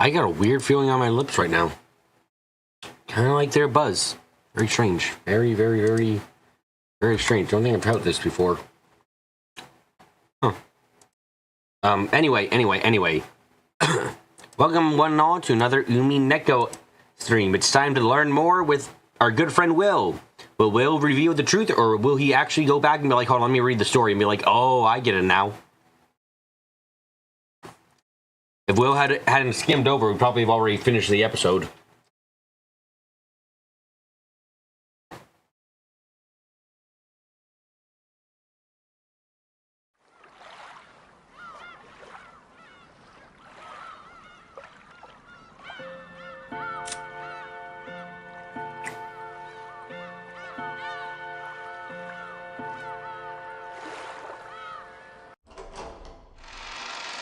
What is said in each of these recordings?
I got a weird feeling on my lips right now. Kind of like their buzz. Very strange. Very, very, very, very strange. Don't think I've felt this before. Huh. Anyway. Welcome one and all to another Umineko stream. It's time to learn more with our good friend Will. Will Will reveal the truth, or will he actually go back and be like, hold on, let me read the story, and be like, oh, I get it now. If Will hadn't skimmed over, we'd probably have already finished the episode.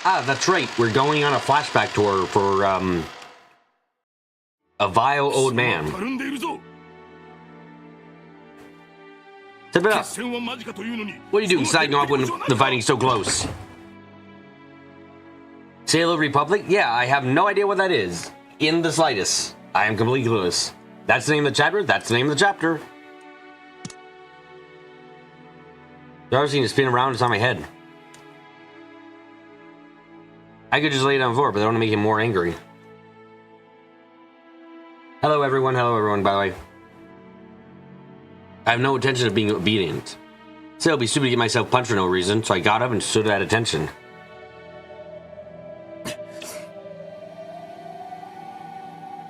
Ah, that's right. We're going on a flashback tour for, a vile old man. Step it up. What are you doing siding off when the fighting's so close? Sailor Republic? Yeah, I have no idea what that is. In the slightest. I am completely clueless. That's the name of the chapter? That's the name of the chapter. The other scene is spinning around inside my head. I could just lay it on the floor, but I don't want to make him more angry. Hello everyone, by the way. I have no intention of being obedient. Still, it'd be stupid to get myself punched for no reason, so I got up and stood at attention.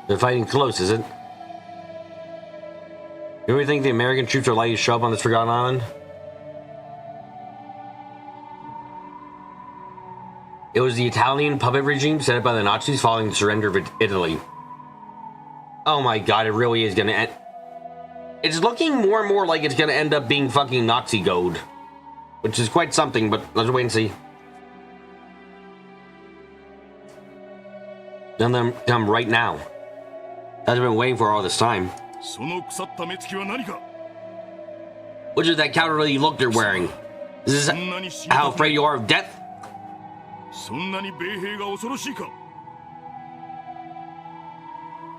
They're fighting close, is it? You really think the American troops are likely to show up on this forgotten island? It was the Italian puppet regime set up by the Nazis following the surrender of Italy. Oh my god, it really is gonna end. It's looking more and more like it's gonna end up being fucking Nazi gold. Which is quite something, but let's wait and see. Let them come right now. I've been waiting for all this time. What is that cowardly look they're wearing? Is this how afraid you are of death?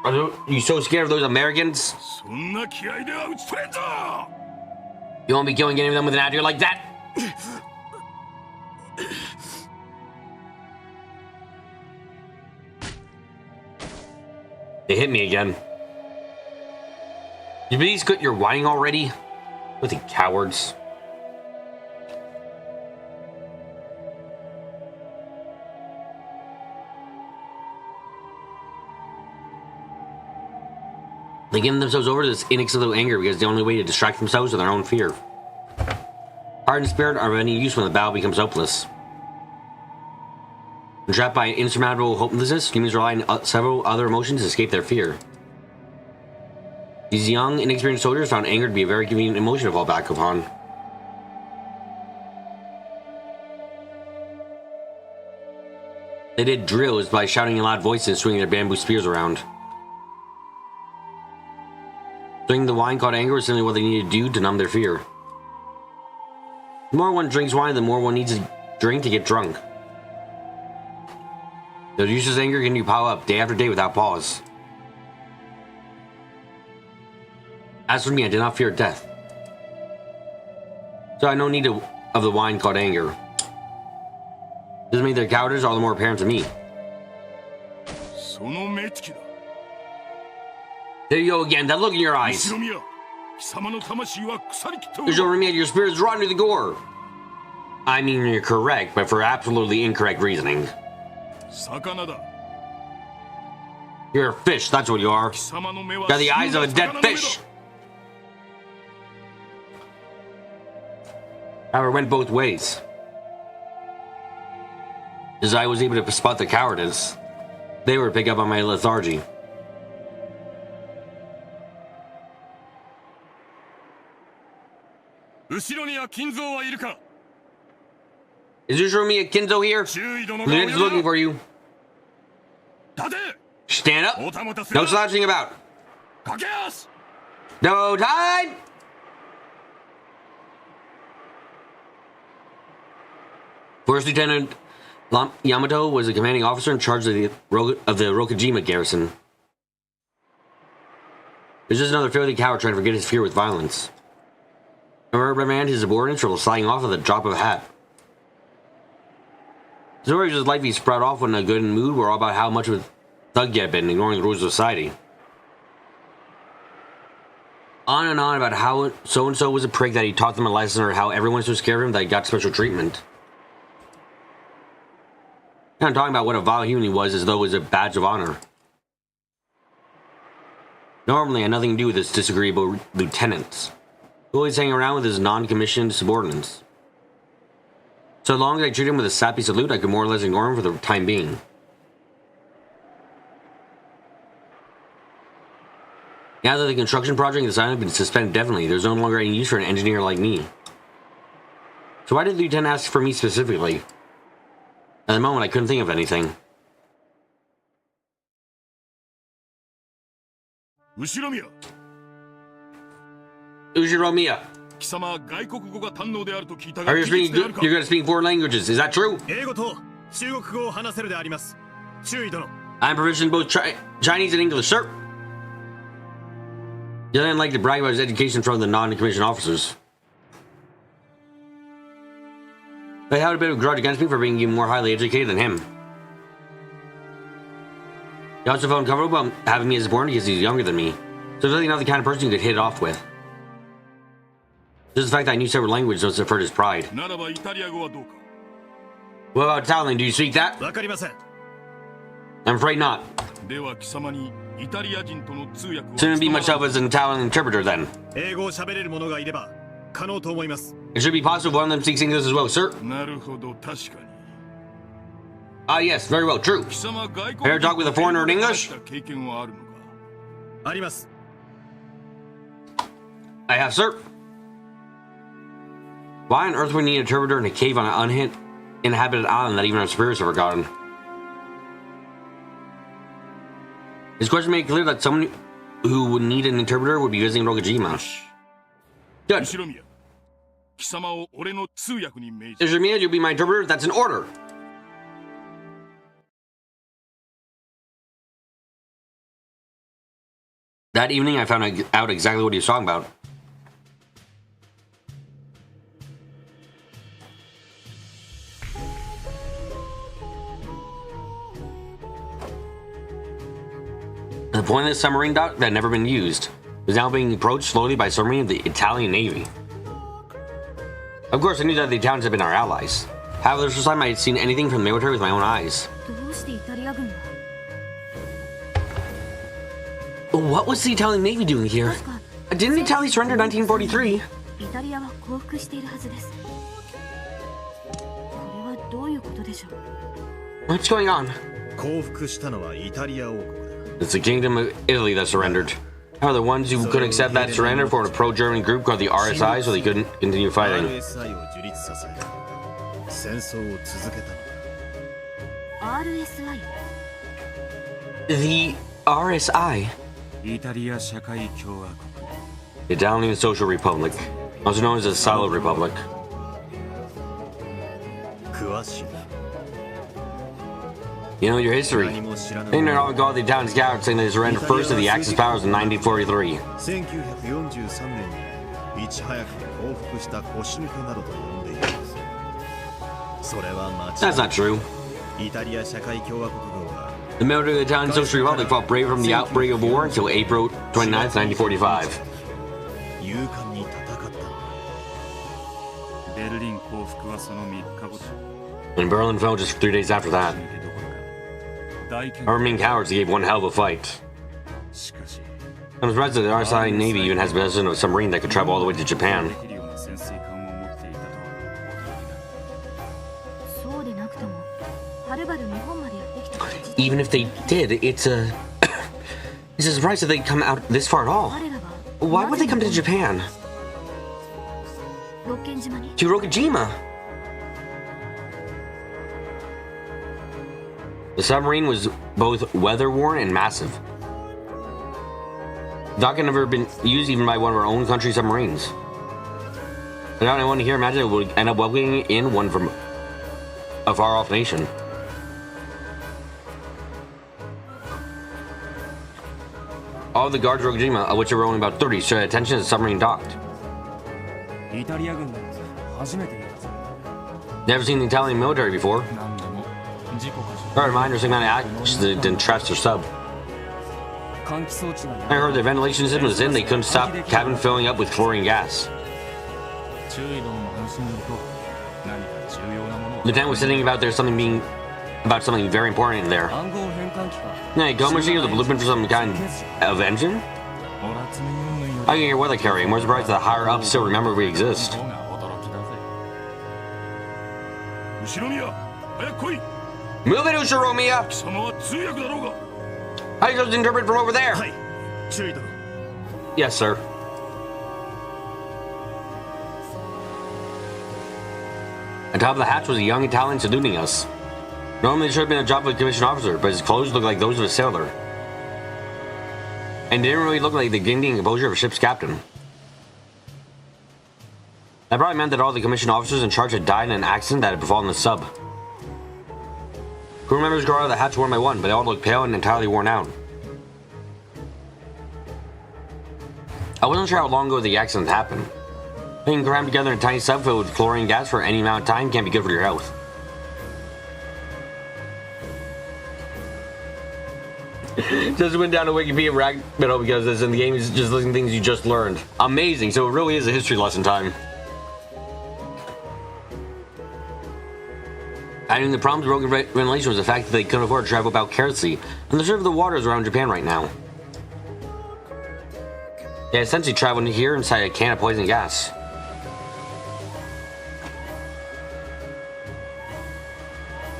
Are you so scared of those Americans? You won't be killing any of them with an attitude like that? They hit me again. You please quit your whining already? With the cowards. They give themselves over to this inexplicable anger because it's the only way to distract themselves of their own fear. Heart and spirit are of any use when the battle becomes hopeless. When trapped by an insurmountable hopelessness, humans rely on several other emotions to escape their fear. These young, inexperienced soldiers found anger to be a very convenient emotion to fall back upon. They did drills by shouting in loud voices and swinging their bamboo spears around. Drinking the wine called anger is simply what they need to do to numb their fear. The more one drinks wine, the more one needs to drink to get drunk. Their useless anger can pile up day after day without pause. As for me, I did not fear death. So I had no need of the wine called anger. This made their cowardice all the more apparent to me. There you go again, that look in your eyes. You show me your spirit is rotten to the gore. I mean, you're correct, but for absolutely incorrect reasoning. You're a fish, that's what you are. Got the eyes of a dead fish. However, it went both ways. As I was able to spot the cowardice, they were to pick up on my lethargy. Is Ushirumi Kinzo here? Lieutenant's looking for you. Stand up. No slouching about. No time. First Lieutenant Yamato was a commanding officer in charge of the Rokujima garrison. There's just another filthy coward trying to forget his fear with violence. And reprimand his subordinates for sliding off at the drop of a hat. The stories of his life he sprout off when in a good mood were all about how much of a thug he had been, ignoring the rules of society. On and on about how so-and-so was a prick that he taught them a lesson, or how everyone was so scared of him that he got special treatment. And I'm talking about what a vile human he was, as though it was a badge of honor. Normally, I had nothing to do with his disagreeable lieutenants, who always hang around with his non-commissioned subordinates. So long as I treated him with a sappy salute, I could more or less ignore him for the time being. Now that the construction project in the island had been suspended indefinitely, there's no longer any use for an engineer like me. So why did the lieutenant ask for me specifically? At the moment, I couldn't think of anything. Ushiromiya! Are you speaking you're going to speak 4 languages, is that true? I'm proficient in both Chinese and English, sir. He didn't like to brag about his education from the non-commissioned officers. They had a bit of a grudge against me for being even more highly educated than him. He also felt uncomfortable about having me as a subordinate because he's younger than me. So really not the kind of person you could hit it off with. Just the fact that I knew several languages must have hurt his pride. What about Italian? Do you speak that? I'm afraid not. Shouldn't be much help as an Italian interpreter then. It should be possible one of them speaks English as well, sir. Ah, yes, very well, true. Ever talk with a foreigner in English? I have, sir. Why on earth would we need an interpreter in a cave on an uninhabited island that even our spirits have forgotten? His question made it clear that someone who would need an interpreter would be visiting Rokujima. Good. Ishimiya, you'll be my interpreter? That's an order. That evening, I found out exactly what he was talking about. The pointless submarine dock that had never been used was now being approached slowly by a submarine of the Italian Navy. Of course, I knew that the Italians had been our allies. However, this was the first time I had seen anything from the military with my own eyes. What was the Italian Navy doing here? Didn't Italy surrender in 1943? What's going on? It's the Kingdom of Italy that surrendered. How are the ones who couldn't accept that surrender formed a pro-German group called the RSI so they couldn't continue fighting. The RSI? The Italian Social Republic, also known as the Silo Republic. You know your history. They know all called the Italian scouts saying they surrendered first to the Axis powers in 1943. That's not true. The military of the Italian Social Republic fought bravely from the outbreak of war until April 29th, 1945. And Berlin fell just 3 days after that. Our main cowards gave one hell of a fight. I'm surprised that the RSI Navy even has possession of a submarine that could travel all the way to Japan. Even if they did, it's a surprise that they come out this far at all. Why would they come to Japan? To Rokujima? The submarine was both weather-worn and massive. The dock had never been used even by one of our own country's submarines. I don't want to hear imagine it would end up welcoming in one from a far-off nation. All the guards of Ojima, of which there were only about 30, stood at attention as the submarine docked. Never seen the Italian military before. Heard miners some kind of accident and trashed their sub. I heard the ventilation system was in, they couldn't stop the cabin filling up with chlorine gas. Lieutenant was sitting about something very important in there. Hey, go machine with a blueprint for some kind of engine? I can hear weather carrying. We're surprised that higher ups still remember we exist. Move it, Ushiromiya! How are you supposed to interpret from over there? Yes, sir. On top of the hatch was a young Italian saluting us. Normally it should have been a job of a commissioned officer, but his clothes looked like those of a sailor. And didn't really look like the dignity and composure of a ship's captain. That probably meant that all the commissioned officers in charge had died in an accident that had befallen the sub. Crew members go out of the hatch one by one, but they all looked pale and entirely worn out. I wasn't sure how long ago the accident happened. Being crammed together in a tiny sub filled with chlorine gas for any amount of time can't be good for your health. Just went down to Wikipedia rabbit hole because this in the game is just listing things you just learned. Amazing, so it really is a history lesson time. Adding the problem to broken ventilation was the fact that they couldn't afford to travel about carelessly, and the surface of the waters around Japan right now. They essentially traveled here inside a can of poison gas.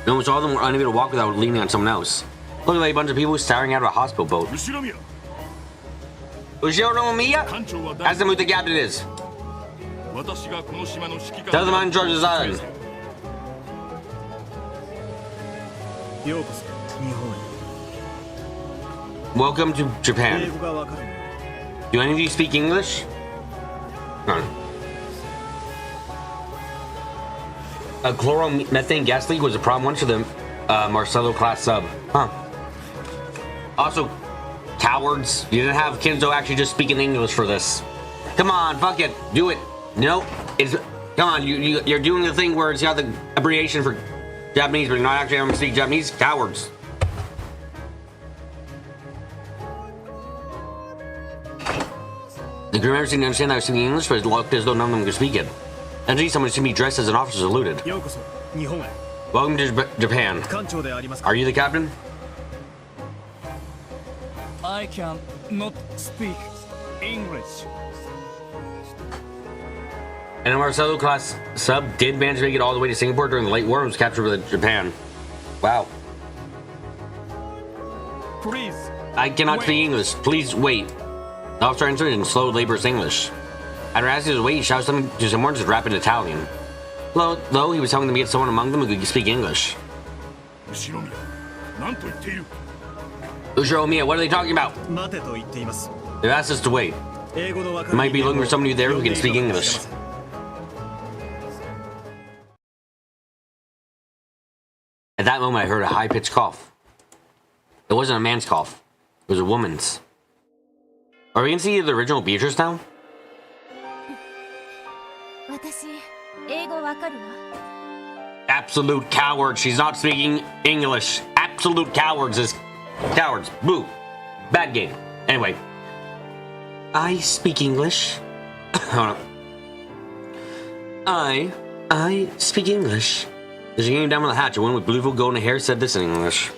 Almost all of them were unable to walk without leaning on someone else. Looking like a bunch of people staring out of a hospital boat. Ushiromiya? Ask them who the captain is. Tell them I'm in charge of this island. Welcome to Japan. Do any of you speak English? None. A chloromethane gas leak was a problem once for the Marcello class sub. Huh. Also, cowards. You didn't have Kenzo actually just speaking English for this. Come on, fuck it. Do it. No. Come on, you're doing the thing where it's got the abbreviation for Japanese, but you're not actually having to speak Japanese. Cowards. The crew members didn't understand that I was speaking English, but it looked as though none of them could speak it. Eventually, someone seemed to be dressed as an officer saluted. Welcome to Japan. Are you the captain? I can not speak English. And a Marcelo class sub did manage to make it all the way to Singapore during the late war and was captured by Japan. Wow. Please. I cannot speak English. Please wait. The officer answered in slow, laborious English. After asking his way, he shouted something to someone in rapid Italian. Though he was telling them to get someone among them who could speak English. Ushiromiya, what are they talking about? They've asked us to wait. They might be looking for somebody there who can speak English. At that moment, I heard a high-pitched cough. It wasn't a man's cough. It was a woman's. Are we going to see the original Beatrice now? Absolute coward. She's not speaking English. Absolute cowards is cowards. Boo. Bad game. Anyway. I speak English. Hold on. I speak English. As she came down from the hatch, a woman with beautiful golden hair said this in English.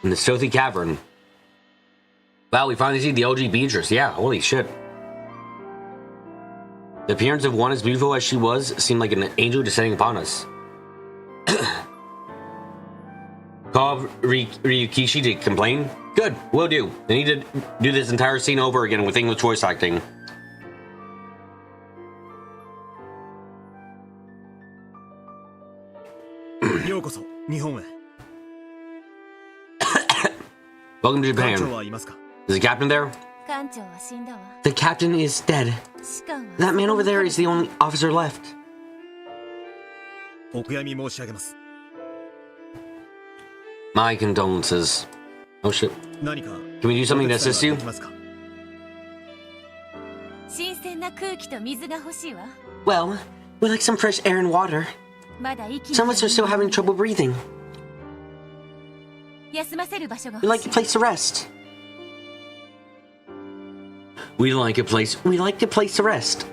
In this filthy cavern. Wow, we finally see the OG Beatrice. Yeah, holy shit. The appearance of one as beautiful as she was seemed like an angel descending upon us. Call Ryukishi to complain? Good, will do. They need to do this entire scene over again with English voice acting. Welcome to Japan. Is the captain there? The captain is dead. That man over there is the only officer left. お悔やみ申し上げます。 My condolences. Oh shit. 何か Can we do something to assist you? お手伝いはできますか？ 新鮮な空気と水が欲しいわ。 Well, we like some fresh air and water. まだ息 Some of us are still having trouble breathing. 休ませる場所が We 欲 like し a い。 place to rest. We like a place to rest.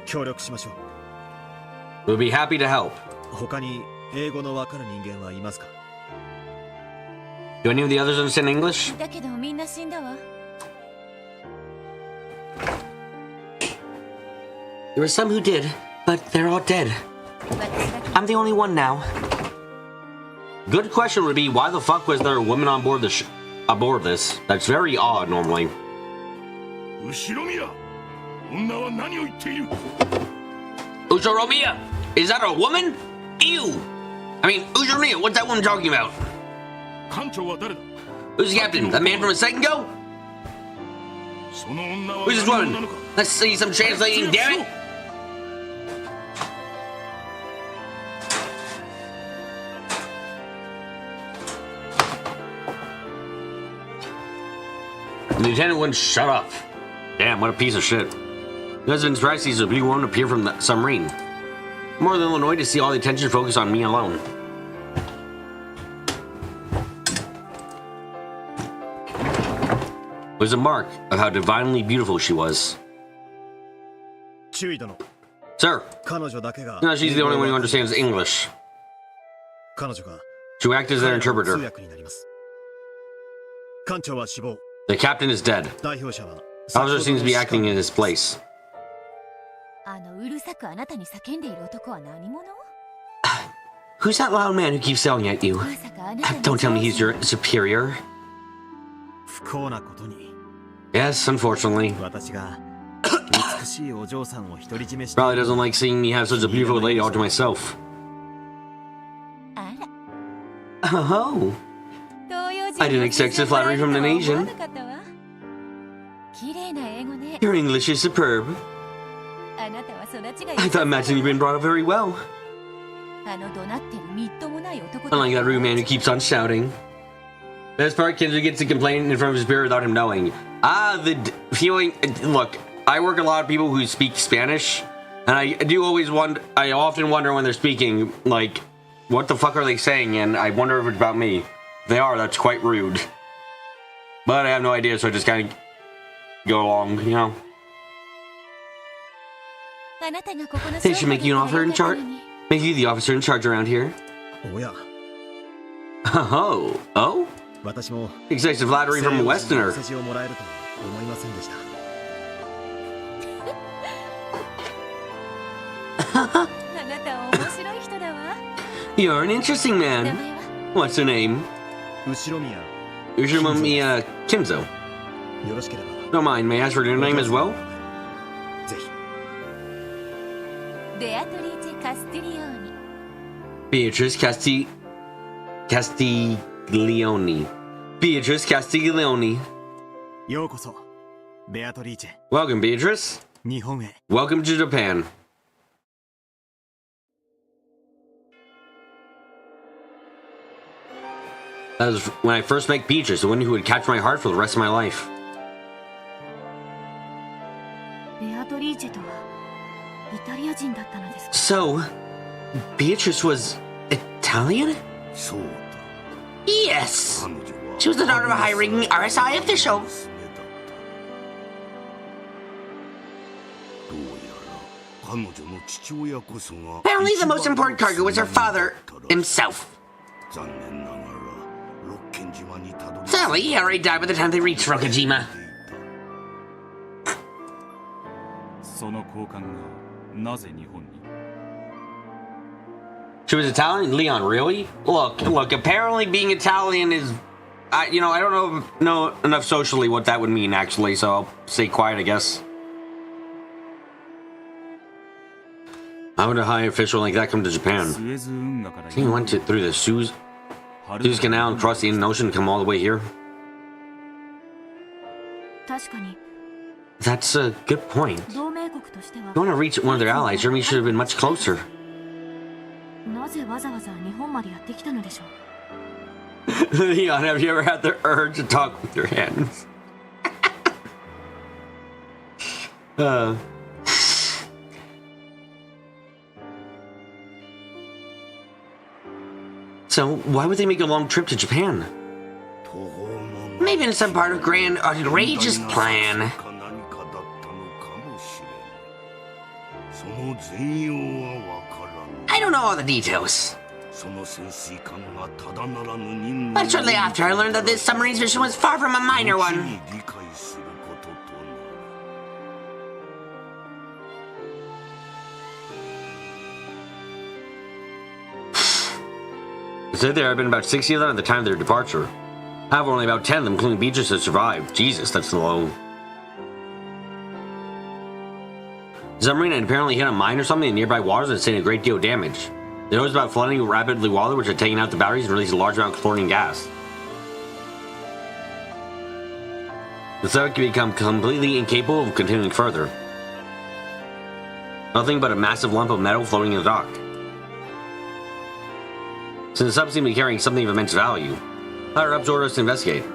協力しましょう。 We'll be happy to help. 他に英語のわかる人間はいますか？ Do any of the others understand English? だけどみんな死んだわ。 There were some who did, but they're all dead. 私だけ I'm the only one now. Good question would be, why the fuck was there a woman on board aboard this? That's very odd normally. 後ろ宮女は何を言っている Ushoromiya! Is that a woman? Ew! I mean, Ushoromiya, what's that woman talking about? 艦長は誰だ Who's the captain? That man from a second ago? その女は Who's this 何 woman? 者なのか Let's see some translating, damn it! The lieutenant wouldn't shut up. Damn, what a piece of shit. The husband's right sees a blue woman appear from the submarine. More than annoyed to see all the attention focused on me alone. It was a mark of how divinely beautiful she was. 注意殿。 Sir, 彼女だけが no, she's the only one who understands English. 彼女が She will act as their 通 interpreter. 訳になります。艦長は死亡。 The captain is dead. 代表者は Officer seems to be acting in his place. あのうるさくあなたに叫んでいる男は何者？ Who's that loud man who keeps yelling at you? まさかあなたに Don't tell me he's your superior. 不幸なことに Yes, unfortunately. 私が美しいお嬢さんを独り占めして Probably doesn't like seeing me have such a beautiful lady all to myself. あら、 Oh, 東洋人 I didn't expect such flattery from an Asian. 思わなかったわ。綺麗な英語ね。 your English is superb. あなたは育ちがい I い。 thought imagine you've been brought up very well. あの怒鳴ってるみっともない男と Unlike that rude man who keeps on shouting. Best part, Kendra gets to complain in front of his superior without him knowing. The feeling. Look, I work with a lot of people who speak Spanish, and I often wonder when they're speaking, like, what the fuck are they saying? And I wonder if it's about me. If they are, that's quite rude. But I have no idea, so I just kind of go along, you know. あなたがここの They should make you an officer in charge. に Make you the officer in charge around here. おや Oh, oh? 私も Expects flattery from a 西洋人の Westerner. お世辞をもらえるとは思いませんでした。あなたは面白い人だわ。 You're an interesting 名 man. 前は What's your name? 後ろ宮 Ushimomi Kimzo. よろしければ Don't mind, may I ask for your name as well? ぜひ。ベアトリーチェ・カスティリオーニ。 Beatrice Castiglione. Beatrice Castiglione. ようこそベアトリーチェ Welcome, Beatrice. 日本へ。 Welcome to Japan. That was when I first met Beatrice, the one who would capture my heart for the rest of my life. ベアトリーチェとはイタリア人だったのですか？ So, Beatrice was Italian? そうだ Yes! 彼女は She was the daughter of a high-ranking RSI official. 娘だったどうやら彼女の父親こそが Apparently the most important cargo was her father 一番 himself. 残念ながら六軒島にたどり Sadly, he already died by the time they reached Rokajima. その交換がなぜ日本に？ She was Italian? Leon, really? Look, apparently being Italian is... I don't know enough socially what that would mean, actually, so I'll stay quiet, I guess. How would a high official like that come to Japan? スエズ運河から He went through the Suez Canal and crossed the Indian Ocean to come all the way here? 確かに That's a good point. 同盟国としては If you want to reach one of their allies, Germany should have been much closer. なぜわざわざ日本までやってきたのでしょう。 Leon, have you ever had the urge to talk with your hands? So, why would they make a long trip to Japan? Maybe in some part of Grand Outrageous plan. I don't know all the details. But shortly after, I learned that this submarine's mission was far from a minor one. It said there had been about 60 of them at the time of their departure. However, only about 10 of them, including Beatrice, had survived. Jesus, that's low. The submarine had apparently hit a mine or something in nearby waters and sustained a great deal of damage. They noticed about flooding rapidly water, which had taken out the batteries and released a large amount of chlorine gas. The subject could become completely incapable of continuing further. Nothing but a massive lump of metal floating in the dock. Since the sub seemed to be carrying something of immense value, higher-ups ordered us to investigate.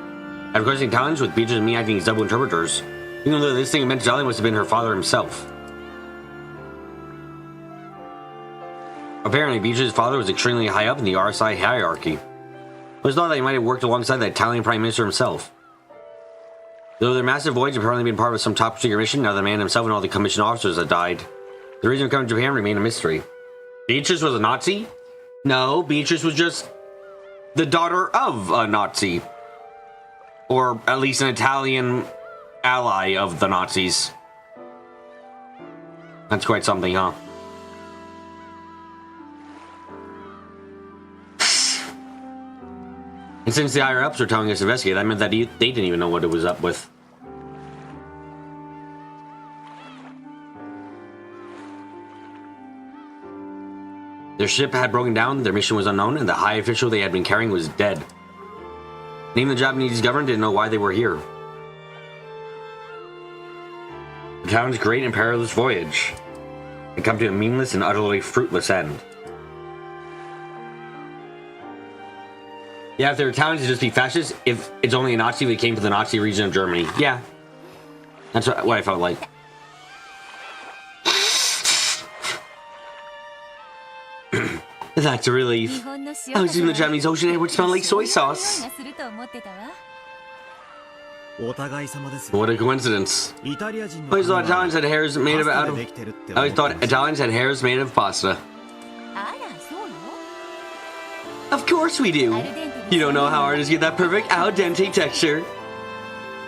After questioning Talons with Beatrice and me acting as double interpreters, we knew that this thing of immense value must have been her father himself. Apparently, Beatrice's father was extremely high up in the RSI hierarchy. It was thought that he might have worked alongside the Italian Prime Minister himself. Though their massive voyage had apparently been part of some top-secret mission, now the man himself and all the commissioned officers had died. The reason for coming to Japan remained a mystery. Beatrice was a Nazi? No, Beatrice was just the daughter of a Nazi. Or at least an Italian ally of the Nazis. That's quite something, huh? And since the higher-ups were telling us to investigate, that meant that they didn't even know what it was up with. Their ship had broken down, their mission was unknown, and the high official they had been carrying was dead. Even the Japanese government didn't know why they were here. The town's great and perilous voyage had come to a meaningless and utterly fruitless end. Yeah, if they're Italians, it'd just be fascists. If it's only a Nazi, we came to the Nazi region of Germany. Yeah. That's what I felt like. That's a relief. I was in the Japanese Ocean air would smell like soy sauce. What a coincidence. I always thought Italians had hairs made of pasta. Of course we do. You don't know how artists get that perfect al dente texture.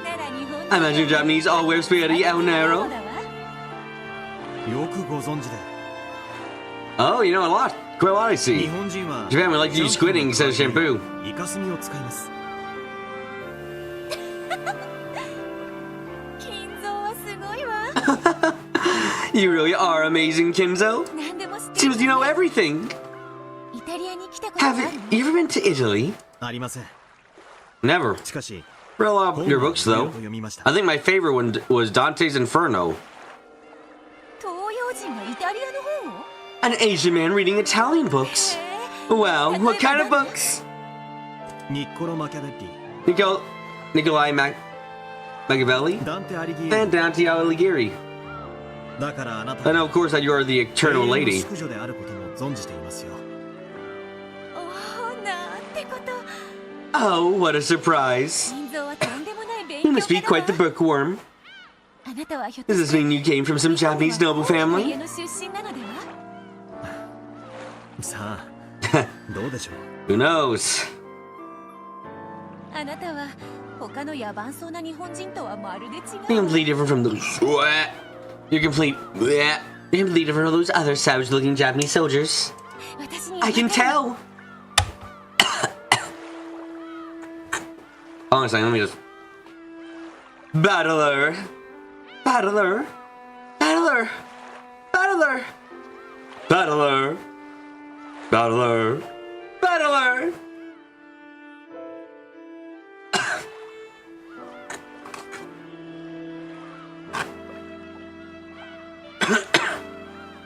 I imagine Japanese all wear spaghetti al nero. Oh, you know a lot. Quite a lot, I see. Japan would like to use squid ink instead of shampoo. You really are amazing, Kinzo. Seems you know everything. Have you ever been to Italy? Never. Read a lot of your books, though. I think my favorite one was Dante's Inferno. An Asian man reading Italian books. Wow, what kind of books? Nikolai Machiavelli? And Dante Alighieri. I know, of course, that you are the Eternal Lady. Oh, what a surprise. You must be quite the bookworm. Does this mean you came from some Japanese noble family? Who knows? You're completely different from those. You're completely different from those other savage-looking Japanese soldiers. I can tell. Honestly, let me just... Battler! Battler! Battler! Battler! Battler! Battler! Battler!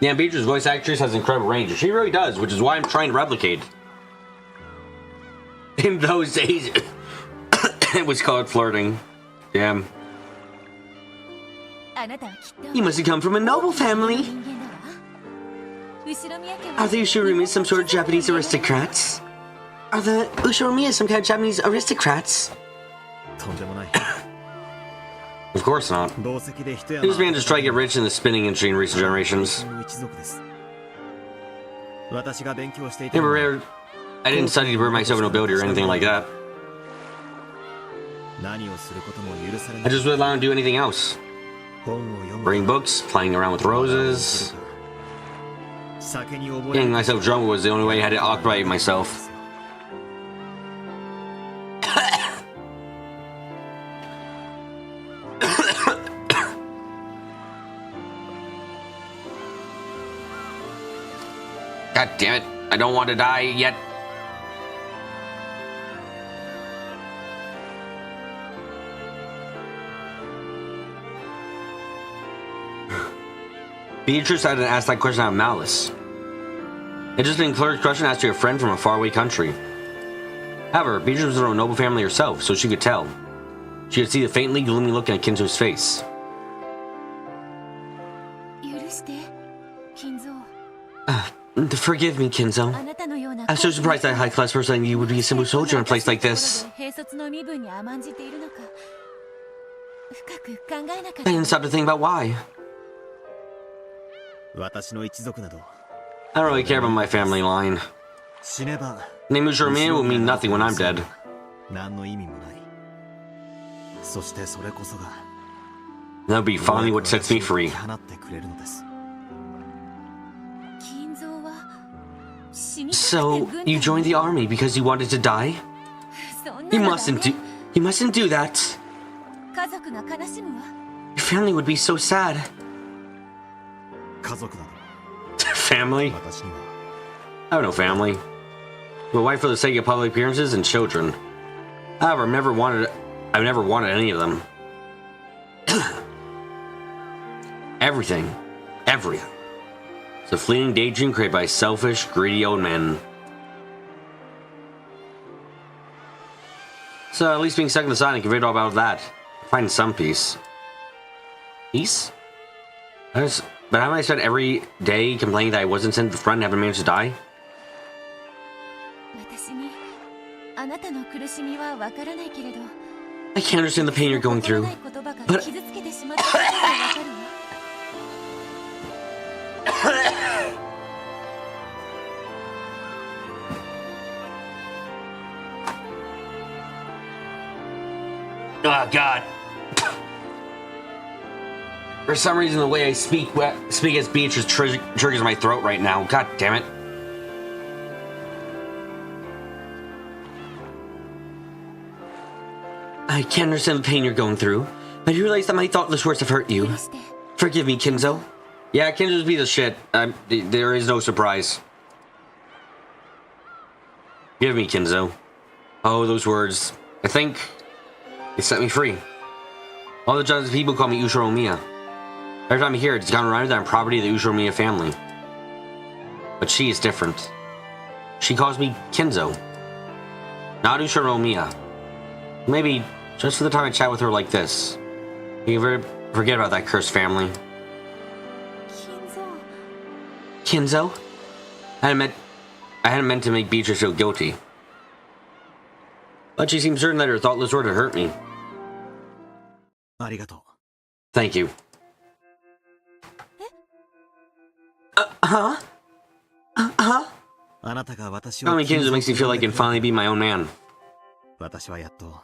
Yeah, Beatrice's voice actress has incredible range. She really does, which is why I'm trying to replicate. In those days, it was called flirting. Damn. You must have come from a noble family. Are the Ushiromi some sort of Japanese aristocrats? Are the Ushiromi some kind of Japanese aristocrats? とんでもない Of course not. 宝石で一 He was being just trying to get rich in the spinning industry in recent generations. の一族です私が勉強してい Yeah, た but I didn't study to prove myself nobility or anything like that. 何をすることも許され I ない just wasn't allowed to do anything else. 本を読む Reading books, playing around with roses. 酒に溺れ Getting myself drunk was the only way I had to occupy myself. God damn it. I don't want to die yet. Beatrice hadn't asked that question out of malice. It just been Claire's question asked to a friend from a faraway country. However, Beatrice was from a noble family herself, so she could tell. She could see the faintly gloomy look on Kinzo's face. Forgive me, Kinzo. I'm so surprised that a high-class person like you would be a simple soldier in a place like this. I didn't stop to think about why. 私の一族など I don't really care about my family line. 死ねば Name Ushiromi will mean nothing when I'm dead. 何の意味もないそしてそれこそが That'll be finally what sets me free. 放ってくれるのです So, you joined the army because you wanted to die? You mustn't do that. Your family would be so sad. 家族など Family? 私には I have no family. A wife for the sake of public appearances and children. However, I've never wanted any of them. Everything. It's a fleeting daydream created by selfish, greedy old men. So at least being stuck in the side and conveyed all about that. Finding some peace. Peace? But haven't I spent every day complaining that I wasn't sent to the front and haven't managed to die? I can't understand the pain you're going through, but... Oh, God. For some reason, the way I speak as Beatrice triggers my throat right now. God damn it. I can't understand the pain you're going through, but I realize that my thoughtless words have hurt you. Forgive me, Kinzo. Yeah, Kinzo's be the shit. There is no surprise. Forgive me, Kinzo. Oh, those words. I think they set me free. All the Japanese people call me Ushiromiya. Every time I hear it, it's gone around that I'm property of the Ushiromiya family. But she is different. She calls me Kinzo, not Ushiromiya. Maybe just for the time I chat with her like this, you can forget about that cursed family. Kinzo? I hadn't meant to make Beatrice feel guilty. But she seemed certain that her thoughtless word had hurt me. ありがとう Thank you. Huh? あなたが私を Calling me Kinzo makes me feel like I can finally be my own man. 私はやっと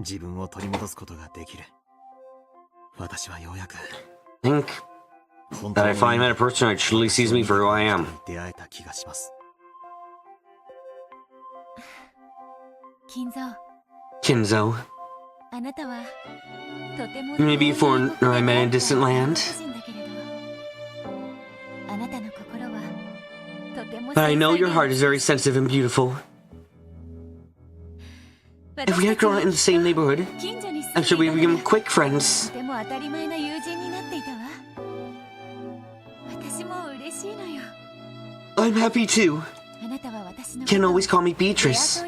自分を取り戻すことができる私はようやく I think that I finally met a person who truly sees me for who I am. 出会えた気がします Kinzo. You may be a foreigner I met in a distant land, but I know your heart is very sensitive and beautiful. If we had grown up in the same neighborhood, I'm sure we'd become quick friends. I'm happy too. Can always call me Beatrice.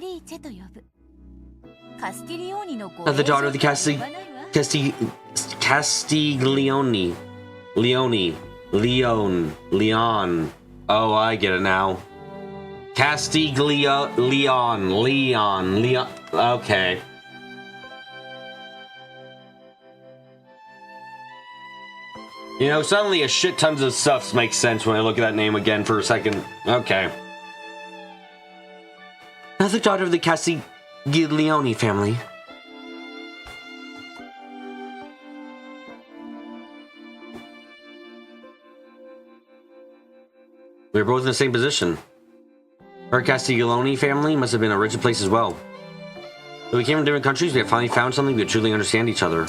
The daughter of the Castiglione. Leon. Oh, I get it now. Leon. Okay. You know, suddenly a shit tons of stuff makes sense when I look at that name again for a second. Okay. Another daughter of the Castiglione family. We were both in the same position. Our Castiglione family must have been a rich place as well. Though we came from different countries, we have finally found something we truly understand each other.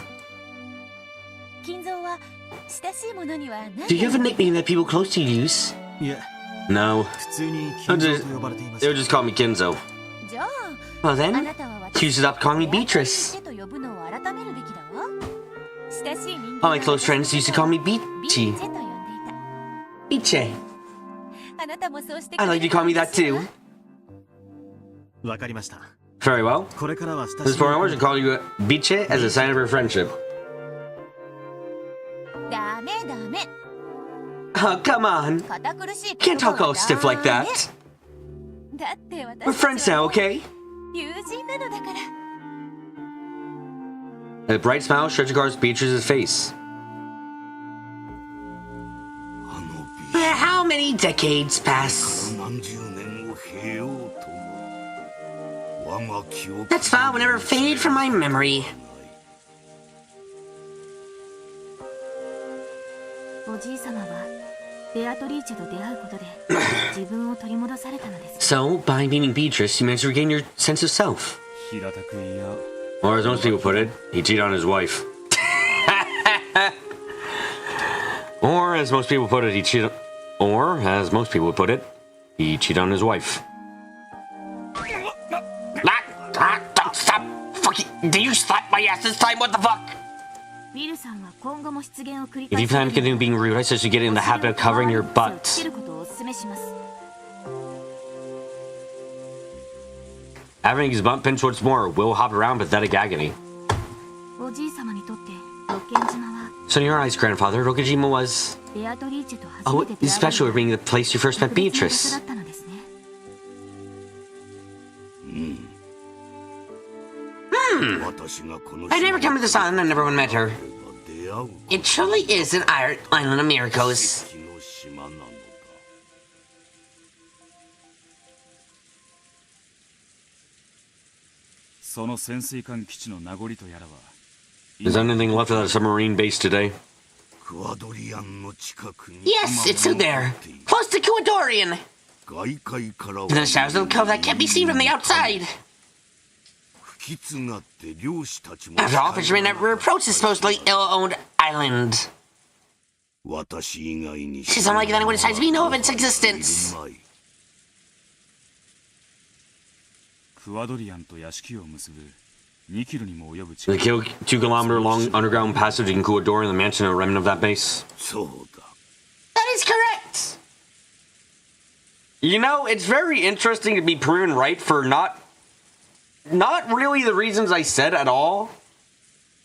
Do you have a nickname that people close to you use? Yeah. No. 普通に They'll 金蔵 just, と呼ばれていまし they'll た just call me Kinzo. Well then, you should stop calling me Beatrice. All my close friends used to call me Beachy. Beachy. I'd like you to call me that too. わかりました Very well. これからは親 This しみ point onwards, I'll call you Beachy as a sign of our friendship. Oh, come on. Can't talk all stiff like that. We're friends now, okay? A bright smile stretched across Beatrice's face. あの美 But how many decades pass? 何十年を経ようとも我が記憶 That smile will never fade from my memory. おじい様はベアトリーチェと出会うことで自分を取り戻されたのです So, by meeting Beatrice, you managed to regain your sense of self. 平たく言や Or as most people put it, he cheated on his wife. Or as most people put it, he cheated... Or, as most people would put it, he cheated on his wife. Don't stop! Fuck you! Did you slap my ass this time? What the fuck? ウィルさんは今後も失言を繰り If you 返 plan to continue being rude, I suggest you get in the habit of covering your butt. つけることをお勧めします Having his butt pinched once more, Will hop around pathetic agony. おじい様にとってロッケン島は So in your eyes, grandfather, Rokujima was... ベアトリーチェと Oh, 初めて出会 especially う being the place you first met 特別な場所 Beatrice. だったのですね 私がこの I never come to this island, I never even met her. 出会う It truly is an island of miracles. 奇跡の島なのだ その潜水艦基地の名残とやらは Is there anything left of that submarine base today? クワドリアンの近くに Yes, it's still there. Close to Kuadorian. 外界からは In the shadows of the cove that can't be seen from the outside. 不吉がって漁師たちも After all, fishermen never approached this supposedly ill-owned island. 私以外に It's unlike anyone decides we know of its existence. クワドリアンと屋敷を結ぶ2キロにも及ぶ The 2-kilometer-long underground passage in Kuadorian, the mansion of a remnant of that base. そうだ That is correct! You know, it's very interesting to be proven right for not really the reasons I said at all.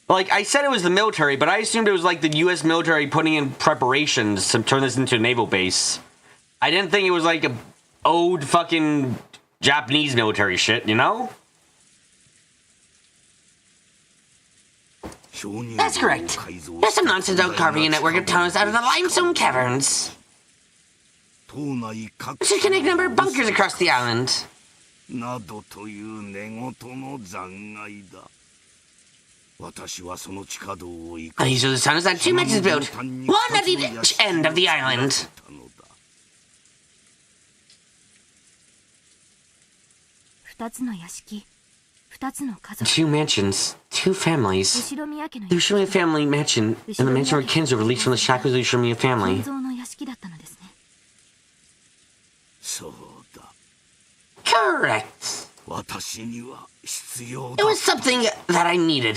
Like, I said it was the military, but I assumed it was like the US military putting in preparations to turn this into a naval base. I didn't think it was like a old fucking Japanese military shit, you know? That's correct. There's some nonsense about carving a network of tunnels out of the limestone caverns. 島内各 This should connect a number of bunkers across the island. などという寝言の残骸だ私はその地下道を行 And these are the tunnels that two matches built. One at each end of the island. 2つの屋敷2つの家族 Two mansions, two families. 後ろ宮家の The Ushiromiya family mansion and the mansion where Kinzo released from the shackles of the Ushiromiya 建 family. 造の屋敷だったのですねそうだ Correct. 私には必要 It だ was something that I needed.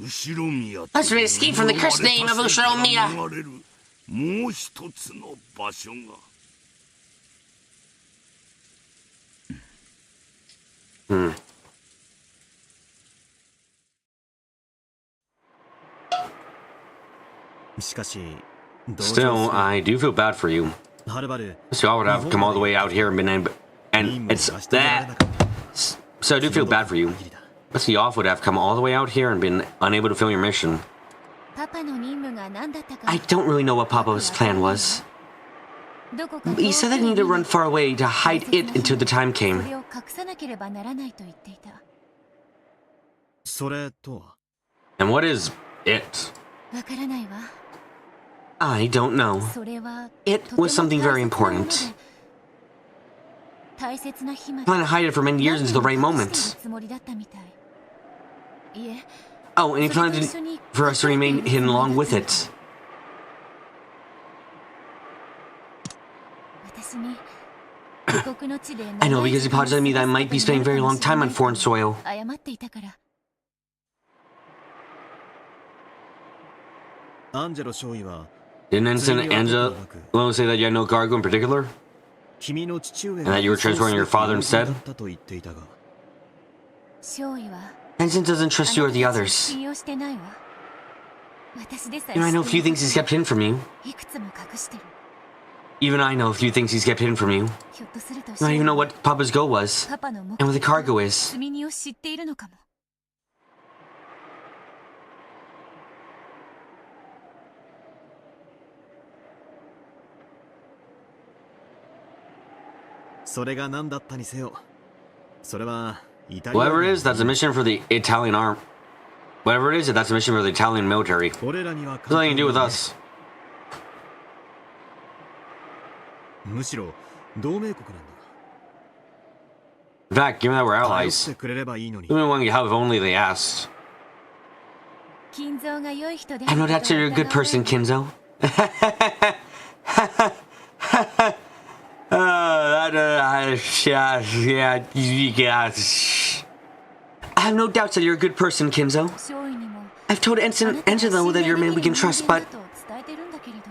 後ろ宮と Must have escaped from the cursed name of Ushiromiya. 逃れるもう一つの場所が。しかし、 Still, I do feel bad for you. はるばる So I would have come all the way out here and it's that. So I do feel bad for you. Must off would have come all the way out here and been unable to film your mission. パパの任務が何だったか I don't really know what Papa's plan was. どこか He said that he needed to run far away to hide it until the time そ came. れを隠さなければならないと言っていた。それとは And what is it? わからないわ。 I don't know. それは It とても was something very 大切なもので大切な important. 日ま I planned to hide it for many years until the right 何年も隠 moment. しているつもりだったみたい。いえ、 Oh, and he planned for us to remain hidden along with it. 私に異国の地で I know because he apologized to me that I might be spending a very long time on foreign soil. 謝っていたから。 アンジェロ少尉は Didn't Ensign Angela say that you had no cargo in particular? 君の父上 And that you were transporting your father instead? だったと言っていたが、少尉は Ensign doesn't trust you or the あなたたちを others. 信用してないわ。私でさえ You know, I know a few things he's kept hidden from you. いくつも隠してる。 Even I know a few things he's kept hidden from you. ひょっとすると You don't even know what Papa's goal was. パパの目 And what the 的 cargo is. 積み荷を知っているのかも。 それが何だったにせよ、それはイタリア Whatever it is, that's a mission for the Italian arm. Whatever it is, that's a mission for the Italian military. 俺らには It's nothing to do with us. むしろ同盟国なんだ。 In fact, given that we're 頼 allies, ってくれればいいのに we。wouldn't want to get help if only they asked. 金蔵が良い人で I know that you're a good person, Kinzo. I have no doubts that you're a good person, Kinzo. 少尉にも I've told あ Ensign なたが Angelo that you're a man we can 信 trust, 頼で but きる人間だと伝えてるんだけれど、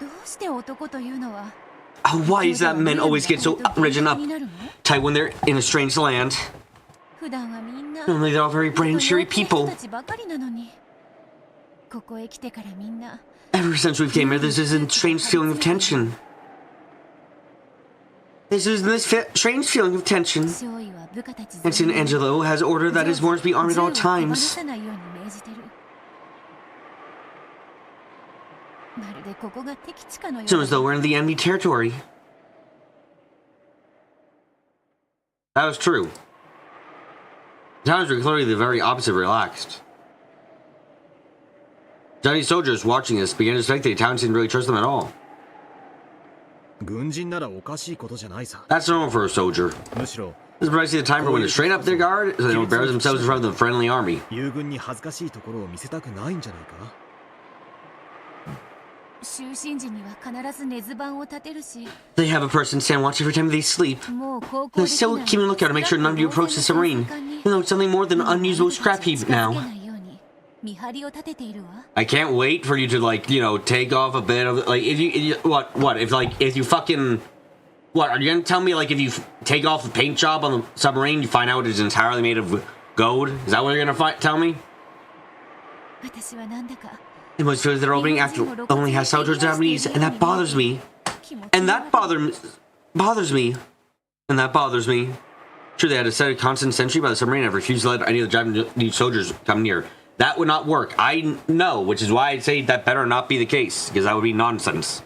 どうして男というのは why is that men always get so rich and になるの？ uptight when they're in a strange land? 普段はみんな Normally they're all very bright and cheery 人 people. たちばかりなのに、ここへ来てからみんな Ever since we've came here, there's this strange feeling of tension. Strange feeling of tension. 少尉は部下たち Ensign Angelo has ordered that his warrants be armed at all 銃を手放 times. さないように命じてる。まるでここが敵地かのよ So う as though we're in the enemy territory. That was true. The towns were clearly the very opposite of relaxed. Chinese soldiers watching this began to suspect that the Italians didn't really trust them at all. 軍人ならおかしいことじゃないさ。 That's normal for a soldier. むしろ This is precisely the time for when to straighten up their guard so they don't embarrass themselves in front of the friendly army. 友軍に恥ずかしいところを見せたくないんじゃないか。就寝時には必ず寝図板を立てるし、 They have a person stand watch every time they sleep. もう航行 They're でき still ない keeping a lookout to make sure none of you approach the submarine, even though it's something more than an unusable scrap heap 近づけ now. ないように見張りを立てているわ。 I can't wait for you to take off a bit of like if you if you fucking what are you gonna tell me like if you take off the paint job on the submarine you find out it's entirely made of gold? Is that what you're gonna tell me? 私はなんだか It must feel that they're opening after only has soldiers Japanese, and that bothers me. 気持ち And 悪 that い bothers me. And that bothers me. Sure, they had to set a constant sentry by the submarine and refused to let any of the Japanese soldiers come near. That would not work. I know, which is why I'd say that better not be the case, because that would be nonsense.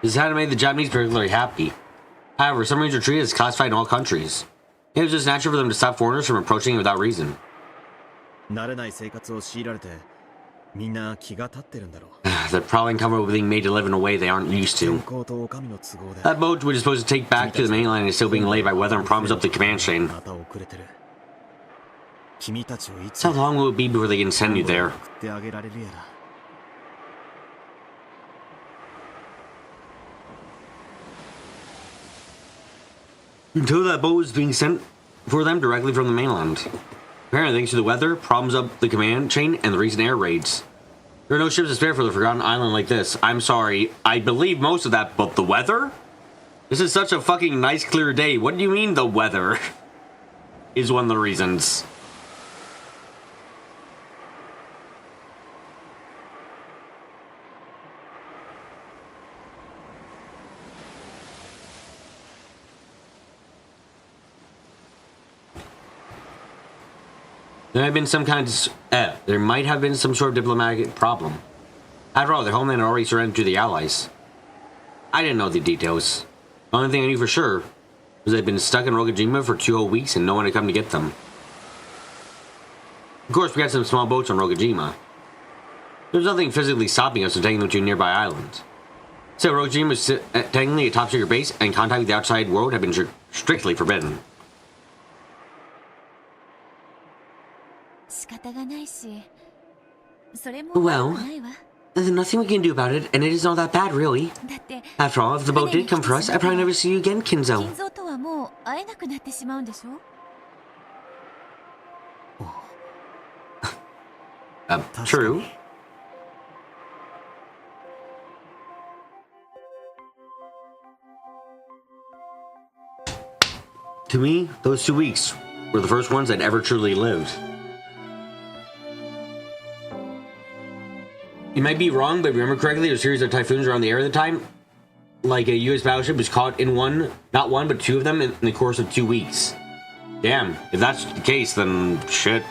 This hadn't made the Japanese particularly happy. However, submarines are treated as classified in all countries. It was just natural for them to stop foreigners from approaching it without reason. 慣れない生活を強いられてみんな気が立ってるんだろう。 They're probably uncomfortable with being made to live in a way they aren't used to. 天候と女将の都合で That boat, which is supposed to take back to the mainland, is still being laid by weather and problems up the command chain. また遅れてる。君たちをいつ So how long will it be before they can send you there? 送ってあげられるやら。 Until that boat was being sent for them directly from the mainland. Apparently, thanks to the weather, problems up the command chain, and the recent air raids. There are no ships to spare for the forgotten island like this. I'm sorry, I believe most of that, but the weather? This is such a fucking nice, clear day. What do you mean, the weather? Is one of the reasons. There might have been some sort of diplomatic problem. After all, their homeland had already surrendered to the Allies. I didn't know the details. The only thing I knew for sure was they'd been stuck in Rokujima for 2 whole weeks and no one had come to get them. Of course, we had some small boats on Rokujima. There was nothing physically stopping us from taking them to a nearby island. So Rokujima was technically a top-secret base, and contact with the outside world had been strictly forbidden. 仕方がないし、それも Well, 悪くないわ。 there's nothing we can do about it, and it isn't all that bad, really. だって After all, if the boat did come for us, I'd probably never see you again, Kinzo. 金蔵とはもう会えなくなってしまうんでしょ？ True. To me, those 2 weeks were the first ones I'd ever truly lived. You might be wrong, but if you remember correctly, there was a series of typhoons around the area at the time. Like a US battleship was caught in not one, but 2 of them in the course of 2 weeks. Damn, if that's the case, then shit.